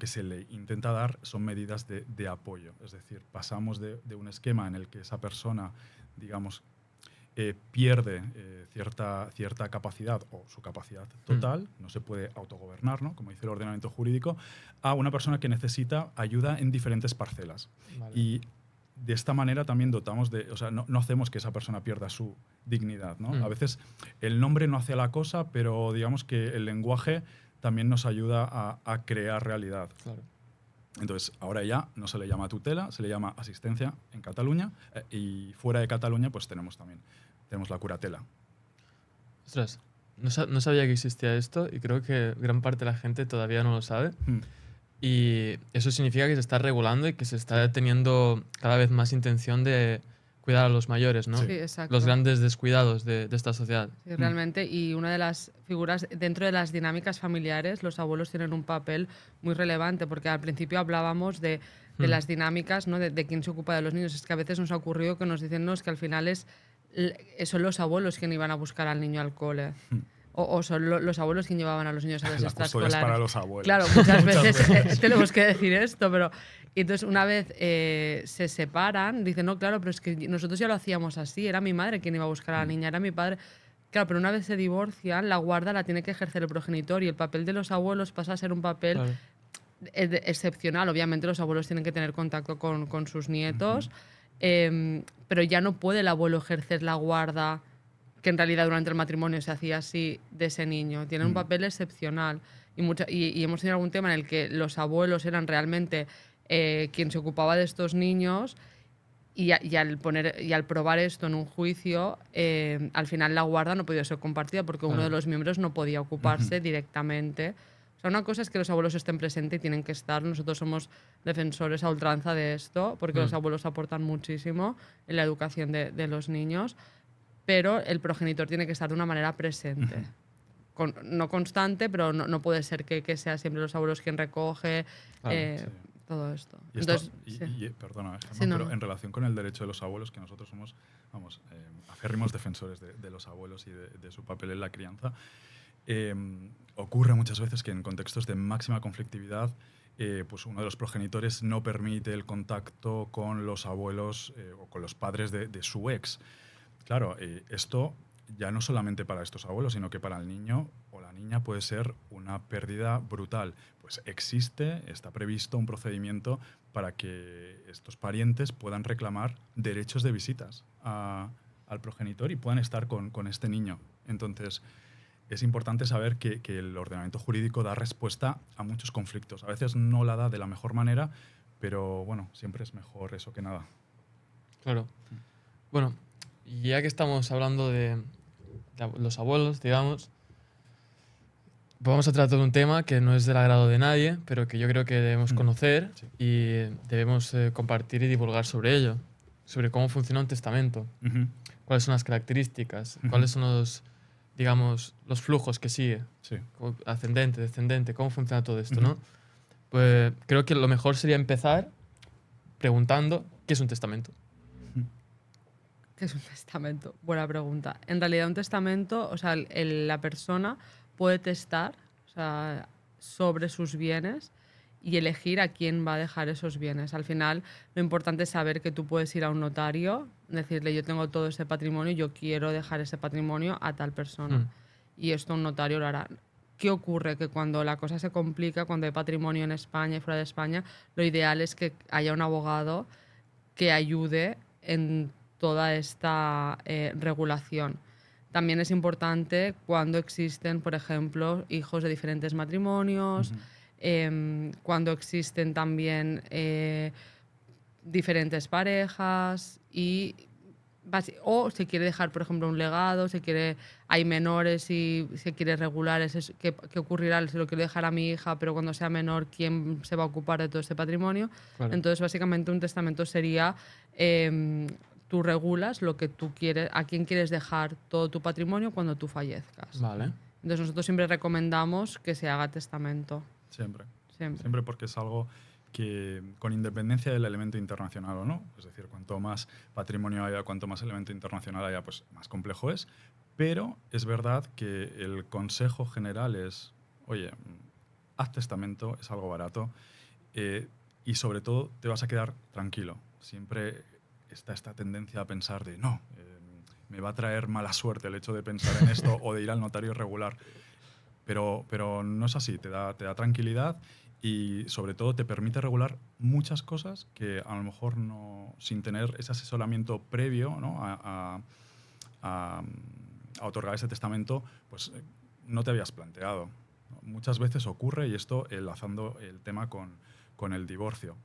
se le intenta dar son medidas de apoyo. Es decir, pasamos de un esquema en el que esa persona, digamos, pierde cierta capacidad o su capacidad total, no se puede autogobernar, ¿no? Como dice el ordenamiento jurídico, a una persona que necesita ayuda en diferentes parcelas. Vale. Y de esta manera también dotamos o sea, no hacemos que esa persona pierda su dignidad, ¿no? A veces el nombre no hace la cosa, pero digamos que el lenguaje también nos ayuda a crear realidad. Claro. Entonces, ahora ya no se le llama tutela, se le llama asistencia en Cataluña y fuera de Cataluña pues tenemos la curatela. Ostras, no sabía que existía esto y creo que gran parte de la gente todavía no lo sabe. Y eso significa que se está regulando y que se está teniendo cada vez más intención de cuidar a los mayores, ¿no? Sí, exacto. Los grandes descuidados de esta sociedad. Sí, realmente, y una de las figuras dentro de las dinámicas familiares, los abuelos tienen un papel muy relevante, porque al principio hablábamos de las dinámicas, ¿no? de quién se ocupa de los niños. Es que a veces nos ha ocurrido que nos dicen, no, es que al final son los abuelos quienes iban a buscar al niño al cole. O son los abuelos quienes llevaban a los niños a las La custodia es extraescolares. para los abuelos. Claro, muchas veces tenemos que decir esto, pero... Y entonces una vez se separan, dicen, no, claro, pero es que nosotros ya lo hacíamos así, era mi madre quien iba a buscar a la niña, era mi padre. Claro, pero una vez se divorcian, la guarda la tiene que ejercer el progenitor y el papel de los abuelos pasa a ser un papel Claro. excepcional. Obviamente los abuelos tienen que tener contacto con sus nietos, pero ya no puede el abuelo ejercer la guarda que en realidad durante el matrimonio se hacía así de ese niño. Tienen un papel excepcional. Y hemos tenido algún tema en el que los abuelos eran realmente quien se ocupaba de estos niños y al probar esto en un juicio, al final la guarda no podía ser compartida porque uno de los miembros no podía ocuparse directamente. O sea, una cosa es que los abuelos estén presentes y tienen que estar. Nosotros somos defensores a ultranza de esto porque los abuelos aportan muchísimo en la educación de los niños, pero el progenitor tiene que estar de una manera presente. No constante, pero no puede ser que sea siempre los abuelos quien recoge todo esto. Y Entonces, perdona, Gemma, Sí, no, pero no. en relación con el derecho de los abuelos, que nosotros somos, acérrimos defensores de los abuelos y de su papel en la crianza, ocurre muchas veces que en contextos de máxima conflictividad pues uno de los progenitores no permite el contacto con los abuelos o con los padres de su ex. Claro, esto ya no solamente para estos abuelos, sino que para el niño o la niña puede ser una pérdida brutal. Pues está previsto un procedimiento para que estos parientes puedan reclamar derechos de visitas al progenitor y puedan estar con este niño. Entonces, es importante saber que el ordenamiento jurídico da respuesta a muchos conflictos. A veces no la da de la mejor manera, pero bueno, siempre es mejor eso que nada. Claro. Bueno, ya que estamos hablando de los abuelos, digamos, vamos a tratar un tema que no es del agrado de nadie, pero que yo creo que debemos conocer Sí. y debemos compartir y divulgar sobre ello, sobre cómo funciona un testamento, cuáles son las características, cuáles son los, digamos, los flujos que sigue, Sí. ascendente, descendente, cómo funciona todo esto, Ujú. ¿no? Pues creo que lo mejor sería empezar preguntando qué es un testamento. ¿Qué es un testamento? Buena pregunta. En realidad un testamento, o sea, la persona puede testar, o sea, sobre sus bienes y elegir a quién va a dejar esos bienes. Al final, lo importante es saber que tú puedes ir a un notario, decirle, yo tengo todo ese patrimonio, yo quiero dejar ese patrimonio a tal persona. Y esto un notario lo hará. ¿Qué ocurre? Que cuando la cosa se complica, cuando hay patrimonio en España y fuera de España, lo ideal es que haya un abogado que ayude en toda esta regulación. También es importante cuando existen, por ejemplo, hijos de diferentes matrimonios, cuando existen también diferentes parejas o se quiere dejar, por ejemplo, un legado, hay menores y se quiere regular qué ocurrirá, se lo quiero dejar a mi hija, pero cuando sea menor, ¿quién se va a ocupar de todo este patrimonio? Claro. Entonces, básicamente, un testamento sería tú regulas lo que tú quieres, a quién quieres dejar todo tu patrimonio cuando tú fallezcas. Vale. Entonces, nosotros siempre recomendamos que se haga testamento. Siempre. Siempre. Siempre, porque es algo que, con independencia del elemento internacional o no, es decir, cuanto más patrimonio haya, cuanto más elemento internacional haya, pues más complejo es. Pero es verdad que el consejo general es, oye, haz testamento, es algo barato y sobre todo te vas a quedar tranquilo. Siempre está esta tendencia a pensar de, no, me va a traer mala suerte el hecho de pensar en esto o de ir al notario regular. Pero no es así, te da tranquilidad y sobre todo te permite regular muchas cosas que a lo mejor no, sin tener ese asesoramiento previo, ¿no? a otorgar ese testamento, pues no te habías planteado. Muchas veces ocurre, y esto enlazando el tema con el divorcio.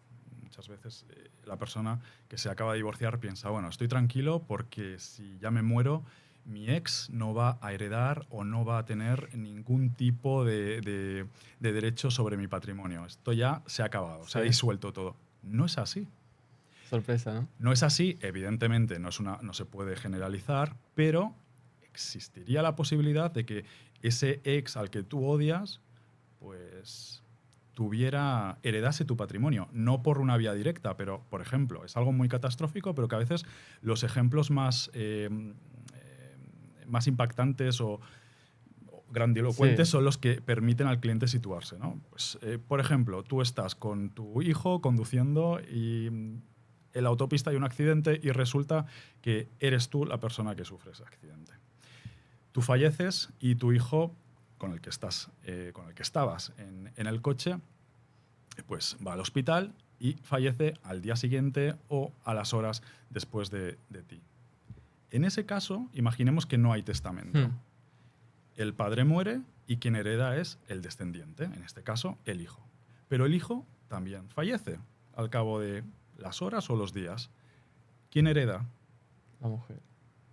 Muchas veces la persona que se acaba de divorciar piensa, bueno, estoy tranquilo porque si ya me muero, mi ex no va a heredar o no va a tener ningún tipo de derecho sobre mi patrimonio. Esto ya se ha acabado, se ha disuelto todo. No es así. Sorpresa, ¿no? No es así, evidentemente no se puede generalizar, pero existiría la posibilidad de que ese ex al que tú odias, pues heredase tu patrimonio, no por una vía directa, pero, por ejemplo, es algo muy catastrófico, pero que a veces los ejemplos más impactantes o grandilocuentes son los que permiten al cliente situarse, ¿no? Pues, por ejemplo, tú estás con tu hijo conduciendo y en la autopista hay un accidente y resulta que eres tú la persona que sufre ese accidente. Tú falleces y tu hijo, con el que estabas en el coche, pues va al hospital y fallece al día siguiente o a las horas después de ti. En ese caso, imaginemos que no hay testamento. El padre muere y quien hereda es el descendiente, en este caso el hijo. Pero el hijo también fallece al cabo de las horas o los días. ¿Quién hereda? La mujer.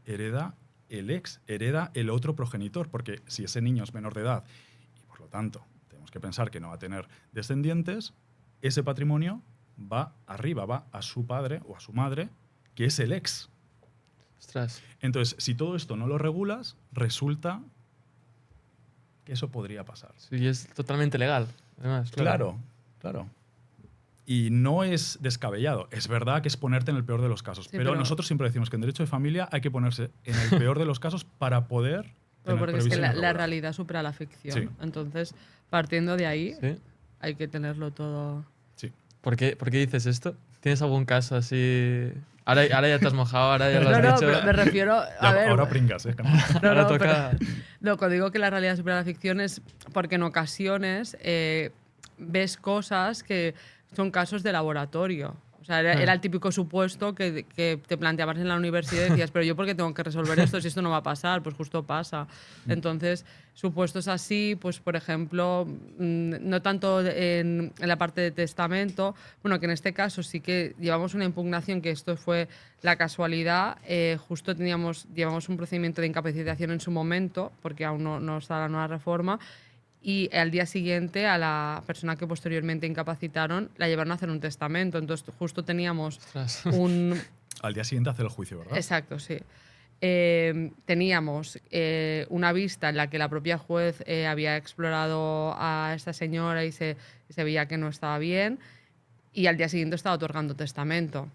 Hereda el ex, hereda el otro progenitor, porque si ese niño es menor de edad y por lo tanto tenemos que pensar que no va a tener descendientes, ese patrimonio va arriba, va a su padre o a su madre, que es el ex. Ostras. Entonces, si todo esto no lo regulas, resulta que eso podría pasar. Sí, es totalmente legal, además. Claro. Y no es descabellado. Es verdad que es ponerte en el peor de los casos. Sí, pero nosotros siempre decimos que en derecho de familia hay que ponerse en el peor de los casos para poder tener porque es que previsión la regular. realidad supera la ficción. Sí. Entonces, partiendo de ahí, Sí. hay que tenerlo todo. Sí. ¿Por qué dices esto? ¿Tienes algún caso así? Ahora ya te has mojado, ahora ya lo has No, dicho. pero me refiero a Ya, ver. ahora pringas, ¿eh? Ahora No, toca... no, cuando digo que la realidad supera la ficción es porque en ocasiones ves cosas que son casos de laboratorio. O sea, era el típico supuesto que te planteabas en la universidad y decías, pero yo por qué tengo que resolver esto si esto no va a pasar, pues justo pasa. Entonces, supuestos así, pues por ejemplo, no tanto en la parte de testamento, bueno, que en este caso sí que llevamos una impugnación, que esto fue la casualidad, justo llevamos un procedimiento de incapacitación en su momento, porque aún no está la nueva reforma, y al día siguiente a la persona que posteriormente incapacitaron la llevaron a hacer un testamento. Entonces justo teníamos Ostras. Al día siguiente hace el juicio, ¿verdad? Exacto, sí. Teníamos una vista en la que la propia juez había explorado a esta señora y se veía que no estaba bien, y al día siguiente estaba otorgando testamento.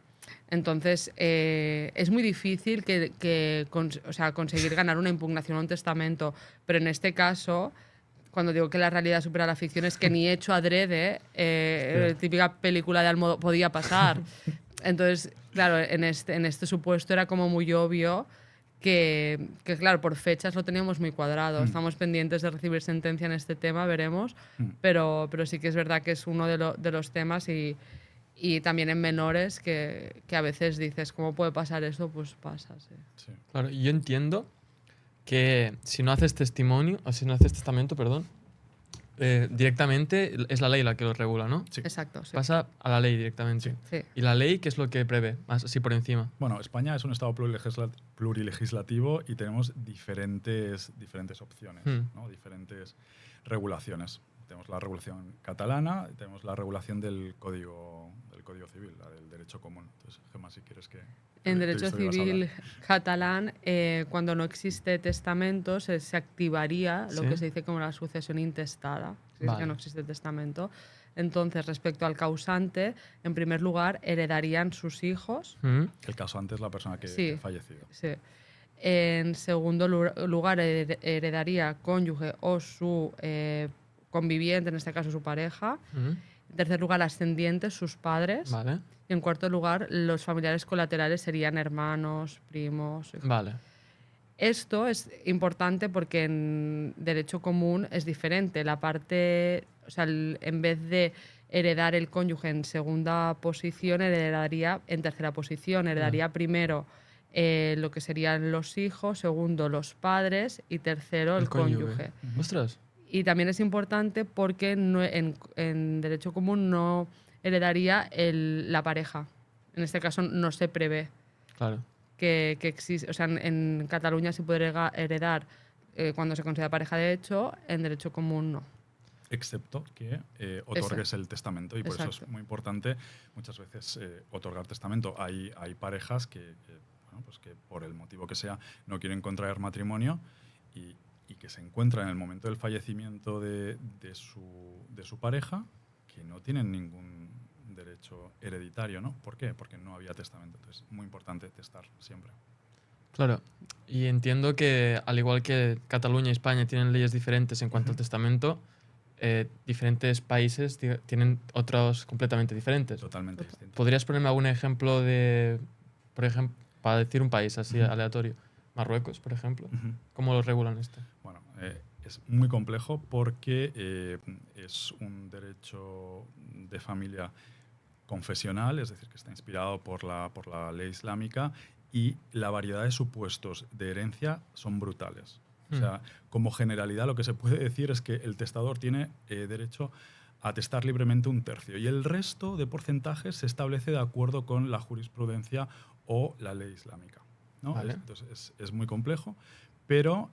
Entonces, es muy difícil conseguir ganar una impugnación a un testamento, pero en este caso, cuando digo que la realidad supera la ficción, es que ni hecho adrede, típica película de Almodóvar, podía pasar. Entonces, claro, en este supuesto era como muy obvio que, claro, por fechas lo teníamos muy cuadrado. Estamos pendientes de recibir sentencia en este tema, veremos, pero sí que es verdad que es uno de los temas y también en menores que a veces dices, ¿cómo puede pasar esto? Pues pasa, sí. Sí. Claro, yo entiendo que si no haces testimonio, o si no haces testamento, perdón, directamente es la ley la que lo regula, ¿no? Sí. Exacto, sí. Pasa a la ley directamente. Sí. ¿Y la ley qué es lo que prevé? Más así por encima. Bueno, España es un estado plurilegislativo y tenemos diferentes opciones, ¿no? Diferentes regulaciones. Tenemos la regulación catalana, tenemos la regulación del Código Civil, la del derecho común. Entonces, Gemma, si quieres que... En te he derecho visto que ibas a hablar. civil catalán, cuando no existe testamento, se activaría lo Sí. que se dice como la sucesión intestada, si es Vale. que no existe testamento. Entonces, respecto al causante, en primer lugar, heredarían sus hijos. El caso antes, la persona que Sí. ha fallecido. Sí. En segundo lugar, heredaría cónyuge o su conviviente, en este caso su pareja. En tercer lugar, ascendientes, sus padres. Vale. Y en cuarto lugar, los familiares colaterales serían hermanos, primos. Vale. Esto es importante porque en derecho común es diferente. La parte, o sea, en vez de heredar el cónyuge en segunda posición, heredaría en tercera posición. Heredaría primero lo que serían los hijos, segundo los padres y tercero el cónyuge. Ostras. Y también es importante porque en derecho común no heredaría la pareja. En este caso no se prevé Claro. que existe. O sea, en Cataluña se puede heredar cuando se considera pareja de hecho, en derecho común no. Excepto que otorgues el testamento. Y por eso Exacto. es muy importante muchas veces otorgar testamento. Hay parejas que, bueno, pues que por el motivo que sea no quieren contraer matrimonio y que se encuentran en el momento del fallecimiento de su pareja que no tienen ningún derecho hereditario, ¿no? ¿Por qué? Porque no había testamento. Entonces, muy importante testar siempre. Claro. Y entiendo que, al igual que Cataluña y España tienen leyes diferentes en cuanto al testamento, diferentes países tienen otros completamente diferentes. Totalmente distinto. ¿Podrías ponerme algún ejemplo por ejemplo, para decir un país así aleatorio? Marruecos, por ejemplo. ¿Cómo lo regulan este? Bueno, es muy complejo porque es un derecho de familia confesional, es decir, que está inspirado por la ley islámica y la variedad de supuestos de herencia son brutales. O sea, como generalidad lo que se puede decir es que el testador tiene derecho a testar libremente un tercio y el resto de porcentajes se establece de acuerdo con la jurisprudencia o la ley islámica, ¿no? Vale. Entonces es muy complejo, pero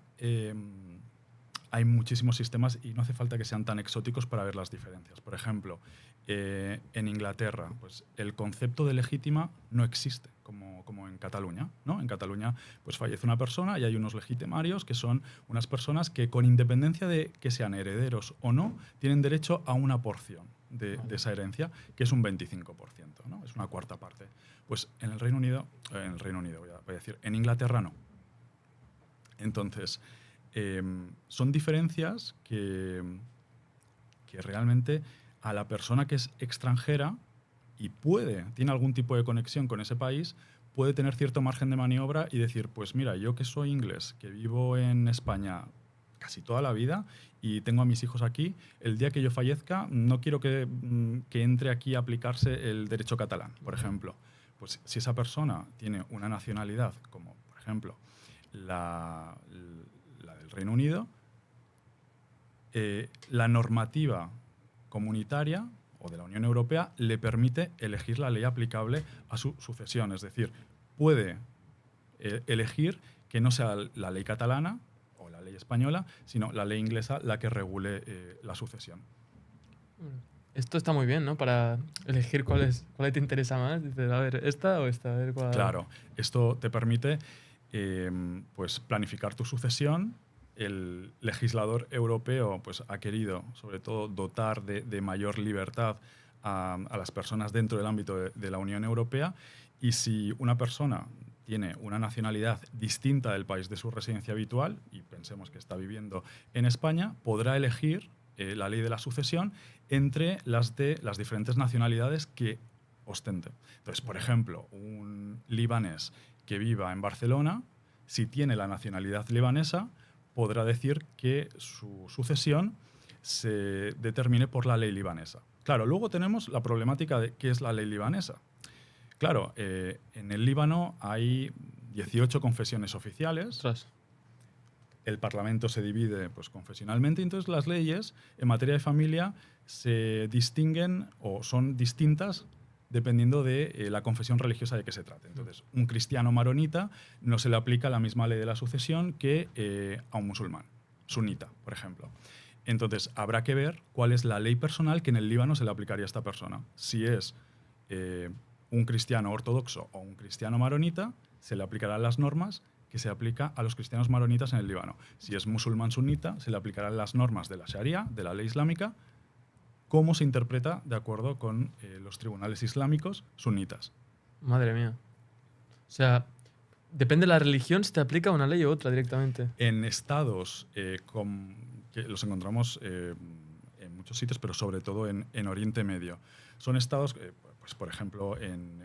hay muchísimos sistemas y no hace falta que sean tan exóticos para ver las diferencias. Por ejemplo, en Inglaterra, pues el concepto de legítima no existe, como en Cataluña, ¿no? En Cataluña pues fallece una persona y hay unos legitimarios que son unas personas que, con independencia de que sean herederos o no, tienen derecho a una porción de esa herencia, que es un 25%, ¿no? Es una cuarta parte. Pues en el Reino Unido voy a decir, en Inglaterra no. Entonces, son diferencias que realmente a la persona que es extranjera y tiene algún tipo de conexión con ese país, puede tener cierto margen de maniobra y decir, pues mira, yo que soy inglés, que vivo en España casi toda la vida y tengo a mis hijos aquí, el día que yo fallezca no quiero que entre aquí a aplicarse el derecho catalán, por ejemplo. Pues si esa persona tiene una nacionalidad, como por ejemplo la del Reino Unido, la normativa comunitaria o de la Unión Europea le permite elegir la ley aplicable a su sucesión. Es decir, puede elegir que no sea la ley catalana o la ley española, sino la ley inglesa la que regule la sucesión. Esto está muy bien, ¿no? Para elegir cuál te interesa más. Dices, a ver, esta o esta, a ver cuál. Claro, esto te permite pues planificar tu sucesión. El legislador europeo pues, ha querido, sobre todo, dotar de mayor libertad a las personas dentro del ámbito de la Unión Europea, y si una persona tiene una nacionalidad distinta del país de su residencia habitual, y pensemos que está viviendo en España, podrá elegir la ley de la sucesión entre las de las diferentes nacionalidades que ostente. Entonces, por ejemplo, un libanés que viva en Barcelona, si tiene la nacionalidad libanesa, podrá decir que su sucesión se determine por la ley libanesa. Claro, luego tenemos la problemática de qué es la ley libanesa. Claro, en el Líbano hay 18 confesiones oficiales. Ostras. El Parlamento se divide pues, confesionalmente, y entonces las leyes en materia de familia se distinguen o son distintas dependiendo de la confesión religiosa de que se trate. Entonces, un cristiano maronita no se le aplica la misma ley de la sucesión que a un musulmán, sunita, por ejemplo. Entonces, habrá que ver cuál es la ley personal que en el Líbano se le aplicaría a esta persona. Si es un cristiano ortodoxo o un cristiano maronita, se le aplicarán las normas que se aplica a los cristianos maronitas en el Líbano. Si es musulmán sunita, se le aplicarán las normas de la Sharia, de la ley islámica, cómo se interpreta de acuerdo con los tribunales islámicos sunitas. Madre mía. O sea, depende de la religión, se te aplica una ley u otra directamente. En estados que los encontramos en muchos sitios, pero sobre todo en Oriente Medio. Son estados, pues, por ejemplo, en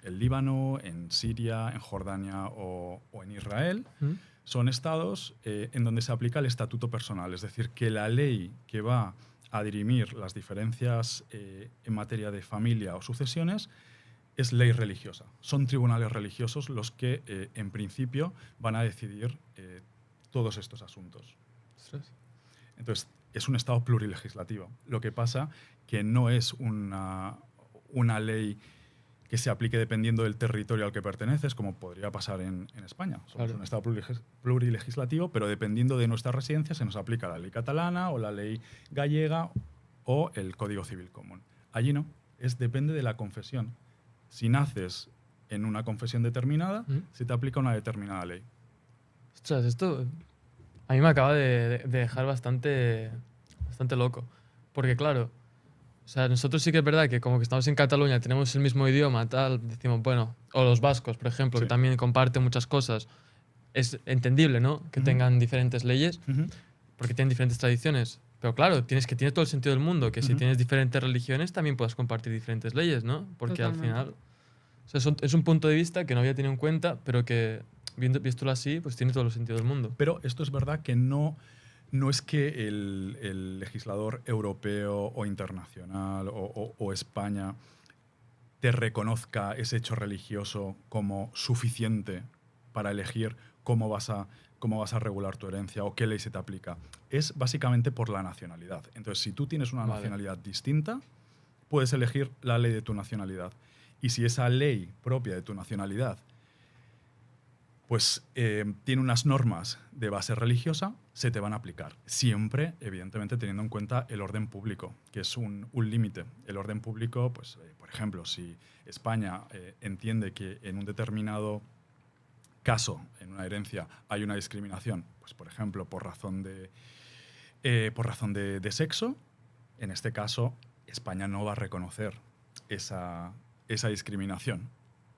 el Líbano, en Siria, en Jordania o en Israel. Son estados en donde se aplica el estatuto personal, es decir, que la ley que va a dirimir las diferencias en materia de familia o sucesiones es ley religiosa. Son tribunales religiosos los que, en principio, van a decidir todos estos asuntos. Ostras. Entonces, es un Estado plurilegislativo. Lo que pasa que no es una ley que se aplique dependiendo del territorio al que perteneces, como podría pasar en España. Somos Claro. un Estado plurilegislativo, pero dependiendo de nuestra residencia se nos aplica la ley catalana o la ley gallega o el Código Civil Común. Allí no, depende de la confesión. Si naces en una confesión determinada, se te aplica una determinada ley. Ostras, esto a mí me acaba de dejar bastante loco. Porque claro, o sea, nosotros sí que es verdad que como que estamos en Cataluña, tenemos el mismo idioma, tal, decimos, bueno, o los vascos, por ejemplo, Sí. que también comparten muchas cosas. Es entendible, ¿no? Que tengan diferentes leyes, porque tienen diferentes tradiciones. Pero claro, tiene todo el sentido del mundo, que si tienes diferentes religiones también puedas compartir diferentes leyes, ¿no? Porque Totalmente. al final, o sea, es un punto de vista que no había tenido en cuenta, pero que, viéndolo así, pues tiene todo el sentido del mundo. Pero esto es verdad que no es que el legislador europeo o internacional o España te reconozca ese hecho religioso como suficiente para elegir cómo vas a regular tu herencia o qué ley se te aplica. Es básicamente por la nacionalidad. Entonces, si tú tienes una Vale. nacionalidad distinta, puedes elegir la ley de tu nacionalidad. Y si esa ley propia de tu nacionalidad pues tiene unas normas de base religiosa, se te van a aplicar. Siempre, evidentemente, teniendo en cuenta el orden público, que es un límite. El orden público, pues, por ejemplo, si España entiende que en un determinado caso, en una herencia, hay una discriminación, pues, por ejemplo, por razón de sexo, en este caso, España no va a reconocer esa discriminación.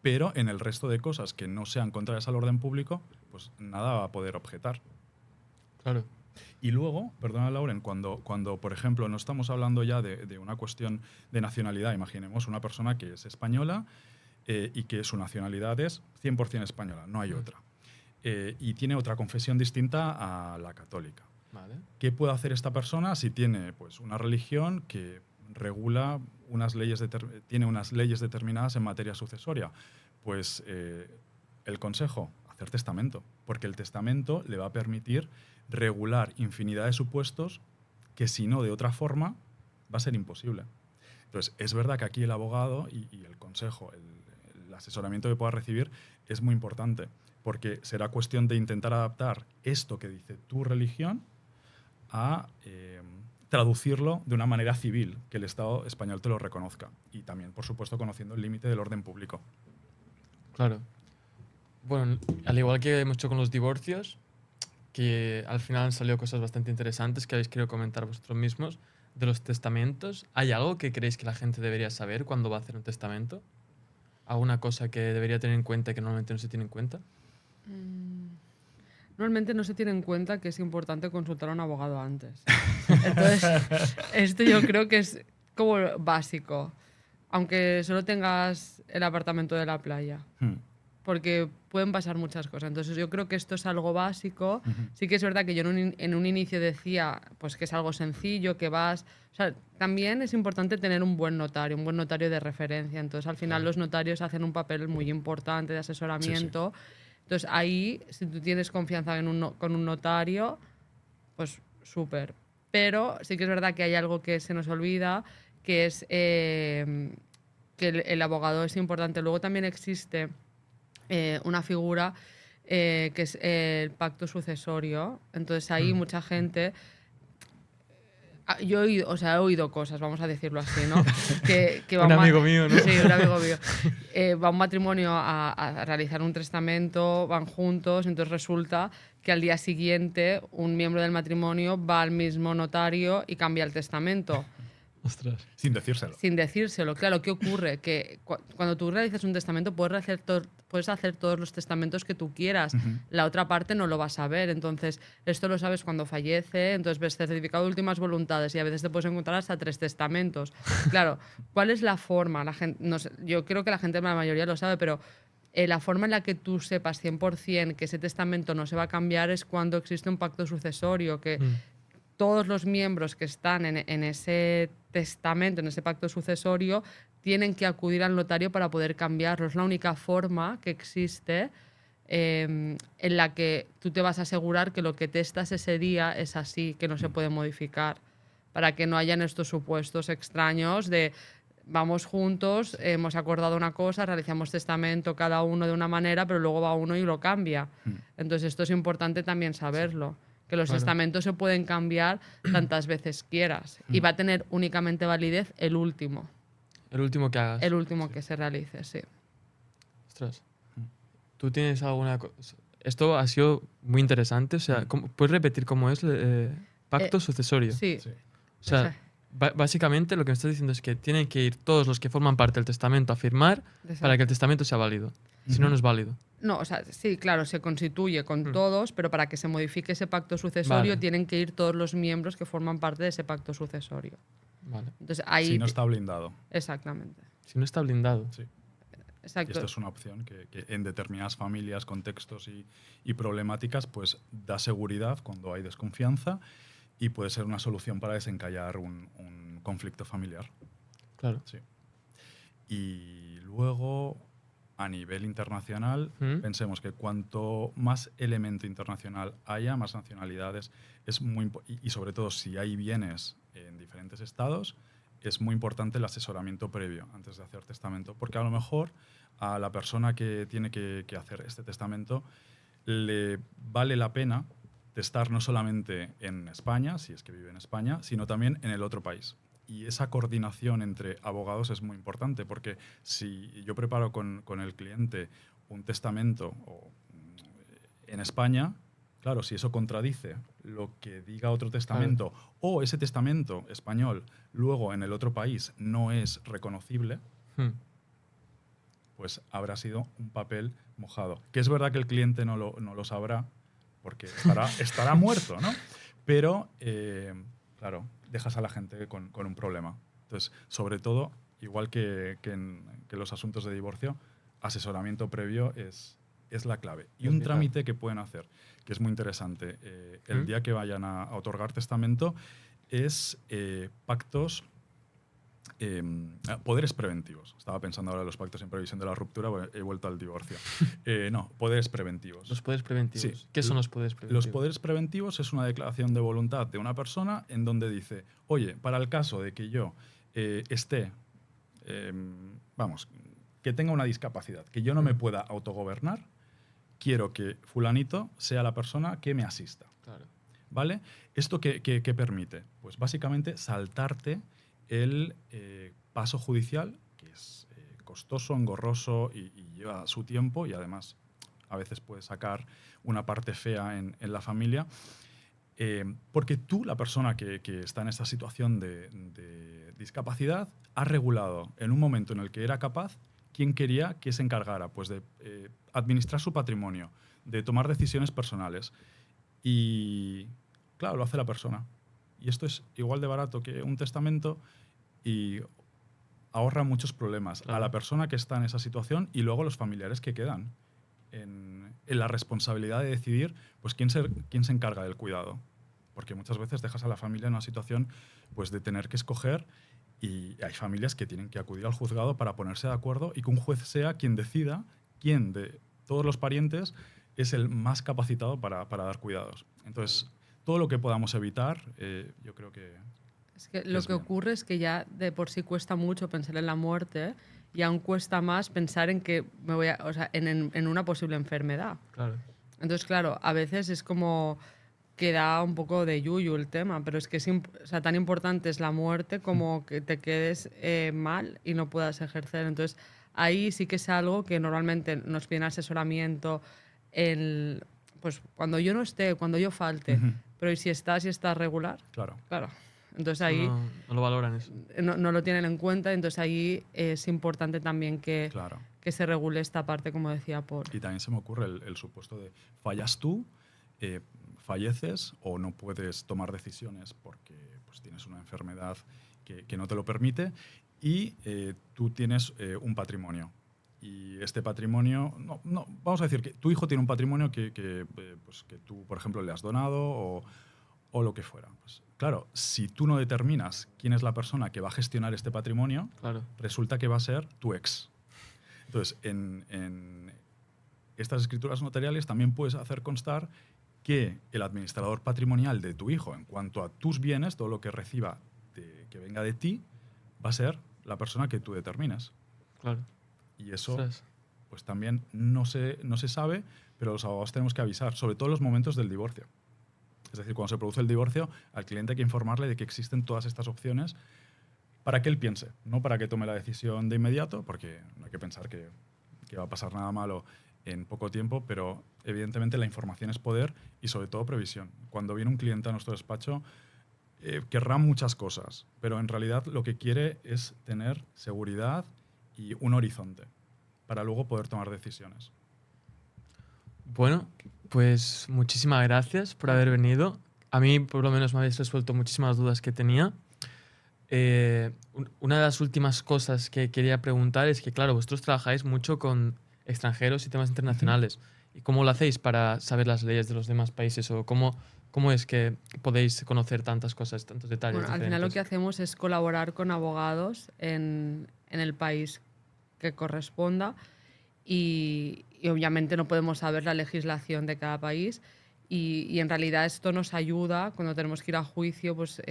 Pero en el resto de cosas que no sean contrarias al orden público, pues nada va a poder objetar. Claro. Y luego, perdona Lauren, cuando por ejemplo, no estamos hablando ya de una cuestión de nacionalidad, imaginemos una persona que es española y que su nacionalidad es 100% española, no hay otra. Y tiene otra confesión distinta a la católica. Vale. ¿Qué puede hacer esta persona si tiene pues, una religión que regula tiene unas leyes determinadas en materia sucesoria? Pues el consejo, hacer testamento, porque el testamento le va a permitir regular infinidad de supuestos que si no de otra forma va a ser imposible. Entonces, es verdad que aquí el abogado y el consejo, el asesoramiento que pueda recibir es muy importante, porque será cuestión de intentar adaptar esto que dice tu religión a traducirlo de una manera civil, que el Estado español te lo reconozca. Y también, por supuesto, conociendo el límite del orden público. Claro. Bueno, al igual que hemos hecho con los divorcios, que al final han salido cosas bastante interesantes que habéis querido comentar vosotros mismos, de los testamentos, ¿hay algo que creéis que la gente debería saber cuando va a hacer un testamento? ¿Alguna cosa que debería tener en cuenta y que normalmente no se tiene en cuenta? Normalmente no se tiene en cuenta que es importante consultar a un abogado antes. Entonces, esto yo creo que es como básico, aunque solo tengas el apartamento de la playa. Porque pueden pasar muchas cosas. Entonces yo creo que esto es algo básico. Sí que es verdad que yo en un inicio decía pues que es algo sencillo, que vas... O sea, también es importante tener un buen notario de referencia. Entonces al final los notarios hacen un papel muy importante de asesoramiento. Entonces ahí, si tú tienes confianza con un notario, pues súper. Pero sí que es verdad que hay algo que se nos olvida, que es que el abogado es importante. Luego también existe una figura que es el pacto sucesorio. Entonces ahí mucha gente... Yo he oído cosas, vamos a decirlo así, ¿no? Que va un amigo mío, ¿no? Sí, un amigo mío. Va un matrimonio a realizar un testamento, van juntos, entonces resulta que al día siguiente un miembro del matrimonio va al mismo notario y cambia el testamento. Ostras. Sin decírselo. Sin decírselo. Claro, ¿qué ocurre? Que cuando tú realizas un testamento puedes hacer todos los testamentos que tú quieras. La otra parte no lo va a saber. Entonces, esto lo sabes cuando fallece. Entonces, ves certificado de últimas voluntades y a veces te puedes encontrar hasta 3 testamentos. Claro, ¿cuál es la forma? La gente, no sé, yo creo que la gente, la mayoría lo sabe, pero la forma en la que tú sepas 100% que ese testamento no se va a cambiar es cuando existe un pacto sucesorio, que todos los miembros que están en ese testamento, en ese pacto sucesorio, tienen que acudir al notario para poder cambiarlo. Es la única forma que existe en la que tú te vas a asegurar que lo que testas ese día es así, que no se puede modificar, para que no hayan estos supuestos extraños de vamos juntos, hemos acordado una cosa, realizamos testamento cada uno de una manera, pero luego va uno y lo cambia. Entonces esto es importante también saberlo. Que los testamentos se pueden cambiar tantas veces quieras. Y va a tener únicamente validez el último. El último que hagas. El último que se realice, sí. Ostras. ¿Tú tienes alguna cosa? Esto ha sido muy interesante. O sea, ¿puedes repetir cómo es pacto sucesorio? Sí. O sea, básicamente lo que me estás diciendo es que tienen que ir todos los que forman parte del testamento a firmar para que el testamento sea válido. Si no, no es válido. No, o sea, sí, claro, se constituye con todos, pero para que se modifique ese pacto sucesorio tienen que ir todos los miembros que forman parte de ese pacto sucesorio. Vale. Entonces, ahí Si no está blindado. Exactamente. Si no está blindado. Sí. Exacto. Y esto es una opción que en determinadas familias, contextos y problemáticas, pues da seguridad cuando hay desconfianza y puede ser una solución para desencallar un conflicto familiar. Claro. Sí. Y luego, a nivel internacional, pensemos que cuanto más elemento internacional haya, más nacionalidades, es muy y sobre todo si hay bienes en diferentes estados, es muy importante el asesoramiento previo antes de hacer testamento, porque a lo mejor a la persona que tiene que hacer este testamento le vale la pena testar no solamente en España, si es que vive en España, sino también en el otro país. Y esa coordinación entre abogados es muy importante, porque si yo preparo con el cliente un testamento en España, claro, si eso contradice lo que diga otro testamento o ese testamento español luego en el otro país no es reconocible, pues habrá sido un papel mojado. Que es verdad que el cliente no lo sabrá porque estará muerto, ¿no? pero, claro, dejas a la gente con un problema. Entonces, sobre todo, igual que en los asuntos de divorcio, asesoramiento previo es la clave. Y Es un vital. trámite que pueden hacer, que es muy interesante, el día que vayan a otorgar testamento, es pactos, poderes preventivos. Estaba pensando ahora en los pactos en previsión de la ruptura, he vuelto al divorcio. No, poderes preventivos. Los poderes preventivos. Sí. ¿Qué son los poderes preventivos? Los poderes preventivos es una declaración de voluntad de una persona en donde dice, oye, para el caso de que yo esté, que tenga una discapacidad, que yo no me pueda autogobernar, quiero que fulanito sea la persona que me asista. Claro. ¿Vale? ¿Esto qué permite? Pues básicamente saltarte el paso judicial, que es costoso, engorroso y lleva su tiempo, y además a veces puede sacar una parte fea en la familia, porque tú, la persona que está en esta situación de discapacidad, has regulado en un momento en el que era capaz quién quería que se encargara pues, de administrar su patrimonio, de tomar decisiones personales. Y claro, lo hace la persona. Y esto es igual de barato que un testamento y ahorra muchos problemas Claro. a la persona que está en esa situación y luego los familiares que quedan en la responsabilidad de decidir pues, quién se encarga del cuidado. Porque muchas veces dejas a la familia en una situación pues, de tener que escoger, y hay familias que tienen que acudir al juzgado para ponerse de acuerdo y que un juez sea quien decida quién de todos los parientes es el más capacitado para dar cuidados. Entonces, todo lo que podamos evitar, yo creo que... Es que lo es que bien. ocurre es que ya de por sí cuesta mucho pensar en la muerte y aún cuesta más pensar en que me voy o sea, en una posible enfermedad. Claro. Entonces, claro, a veces es como que da un poco de yuyu el tema, pero es que o sea, tan importante es la muerte como que te quedes mal y no puedas ejercer. Entonces, ahí sí que es algo que normalmente nos piden asesoramiento pues cuando yo no esté, cuando yo falte, Ujú. pero ¿y si estás regular? Claro. Claro. Entonces Eso ahí no lo valoran eso. no lo tienen en cuenta, entonces ahí es importante también Claro. que se regule esta parte, como decía Paul. Y también se me ocurre el supuesto de fallas tú, falleces o no puedes tomar decisiones porque pues, tienes una enfermedad que no te lo permite, y tú tienes un patrimonio. Y este patrimonio, vamos a decir que tu hijo tiene un patrimonio pues, que tú, por ejemplo, le has donado o lo que fuera. Pues, claro, si tú no determinas quién es la persona que va a gestionar este patrimonio, Claro. resulta que va a ser tu ex. Entonces, en estas escrituras notariales también puedes hacer constar que el administrador patrimonial de tu hijo, en cuanto a tus bienes, todo lo que reciba que venga de ti, va a ser la persona que tú determinas. Claro. Y eso Ostras. pues también no se sabe, pero los abogados tenemos que avisar, sobre todo en los momentos del divorcio. Es decir, cuando se produce el divorcio, al cliente hay que informarle de que existen todas estas opciones para que él piense, no para que tome la decisión de inmediato, porque no hay que pensar que va a pasar nada malo en poco tiempo, pero evidentemente la información es poder y sobre todo previsión. Cuando viene un cliente a nuestro despacho, querrá muchas cosas, pero en realidad lo que quiere es tener seguridad y un horizonte para luego poder tomar decisiones. Bueno, pues muchísimas gracias por haber venido. A mí, por lo menos, me habéis resuelto muchísimas dudas que tenía. Una de las últimas cosas que quería preguntar es que, claro, vosotros trabajáis mucho con extranjeros y temas internacionales. ¿Y cómo lo hacéis para saber las leyes de los demás países? ¿O cómo es que podéis conocer tantas cosas, tantos detalles Bueno, al final lo diferentes? que hacemos es colaborar con abogados en el país que corresponda y obviamente no podemos saber la legislación de cada país y en realidad esto nos ayuda cuando tenemos que ir a juicio, pues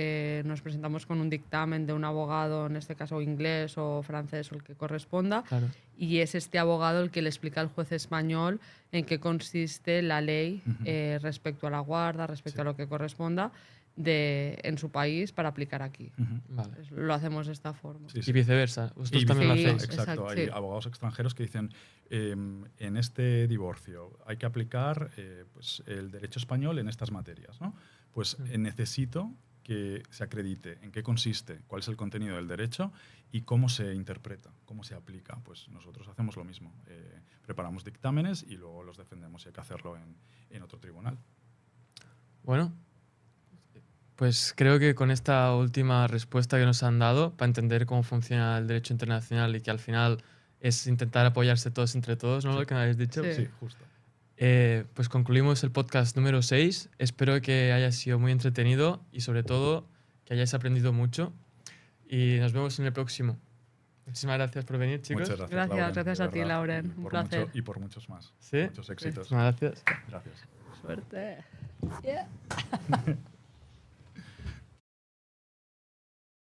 nos presentamos con un dictamen de un abogado, en este caso inglés o francés o el que corresponda, Claro. y es este abogado el que le explica al juez español en qué consiste la ley respecto a la guarda, respecto Sí. a lo que corresponda en su país para aplicar aquí. Vale. Lo hacemos de esta forma. Sí, Y sí. viceversa. Vosotros también lo Sí, hacéis. Exacto. Exacto, Hay sí. abogados extranjeros que dicen, en este divorcio hay que aplicar pues, el derecho español en estas materias, ¿no? Pues necesito que se acredite en qué consiste, cuál es el contenido del derecho y cómo se interpreta, cómo se aplica. Pues nosotros hacemos lo mismo. Preparamos dictámenes y luego los defendemos y hay que hacerlo en otro tribunal. Bueno, Pues creo que con esta última respuesta que nos han dado, para entender cómo funciona el derecho internacional y que al final es intentar apoyarse todos entre todos, ¿no? Lo que me habéis dicho. Sí. Sí, justo. Pues concluimos el podcast número 6. Espero que haya sido muy entretenido y sobre todo que hayáis aprendido mucho. Y nos vemos en el próximo. Muchísimas gracias por venir, chicos. Muchas gracias. Gracias, Lauren, gracias de a ti, verdad. Lauren. Y Un por placer. y por muchos más. ¿Sí? Muchos éxitos. Muchísimas gracias. Gracias. Suerte. Yeah.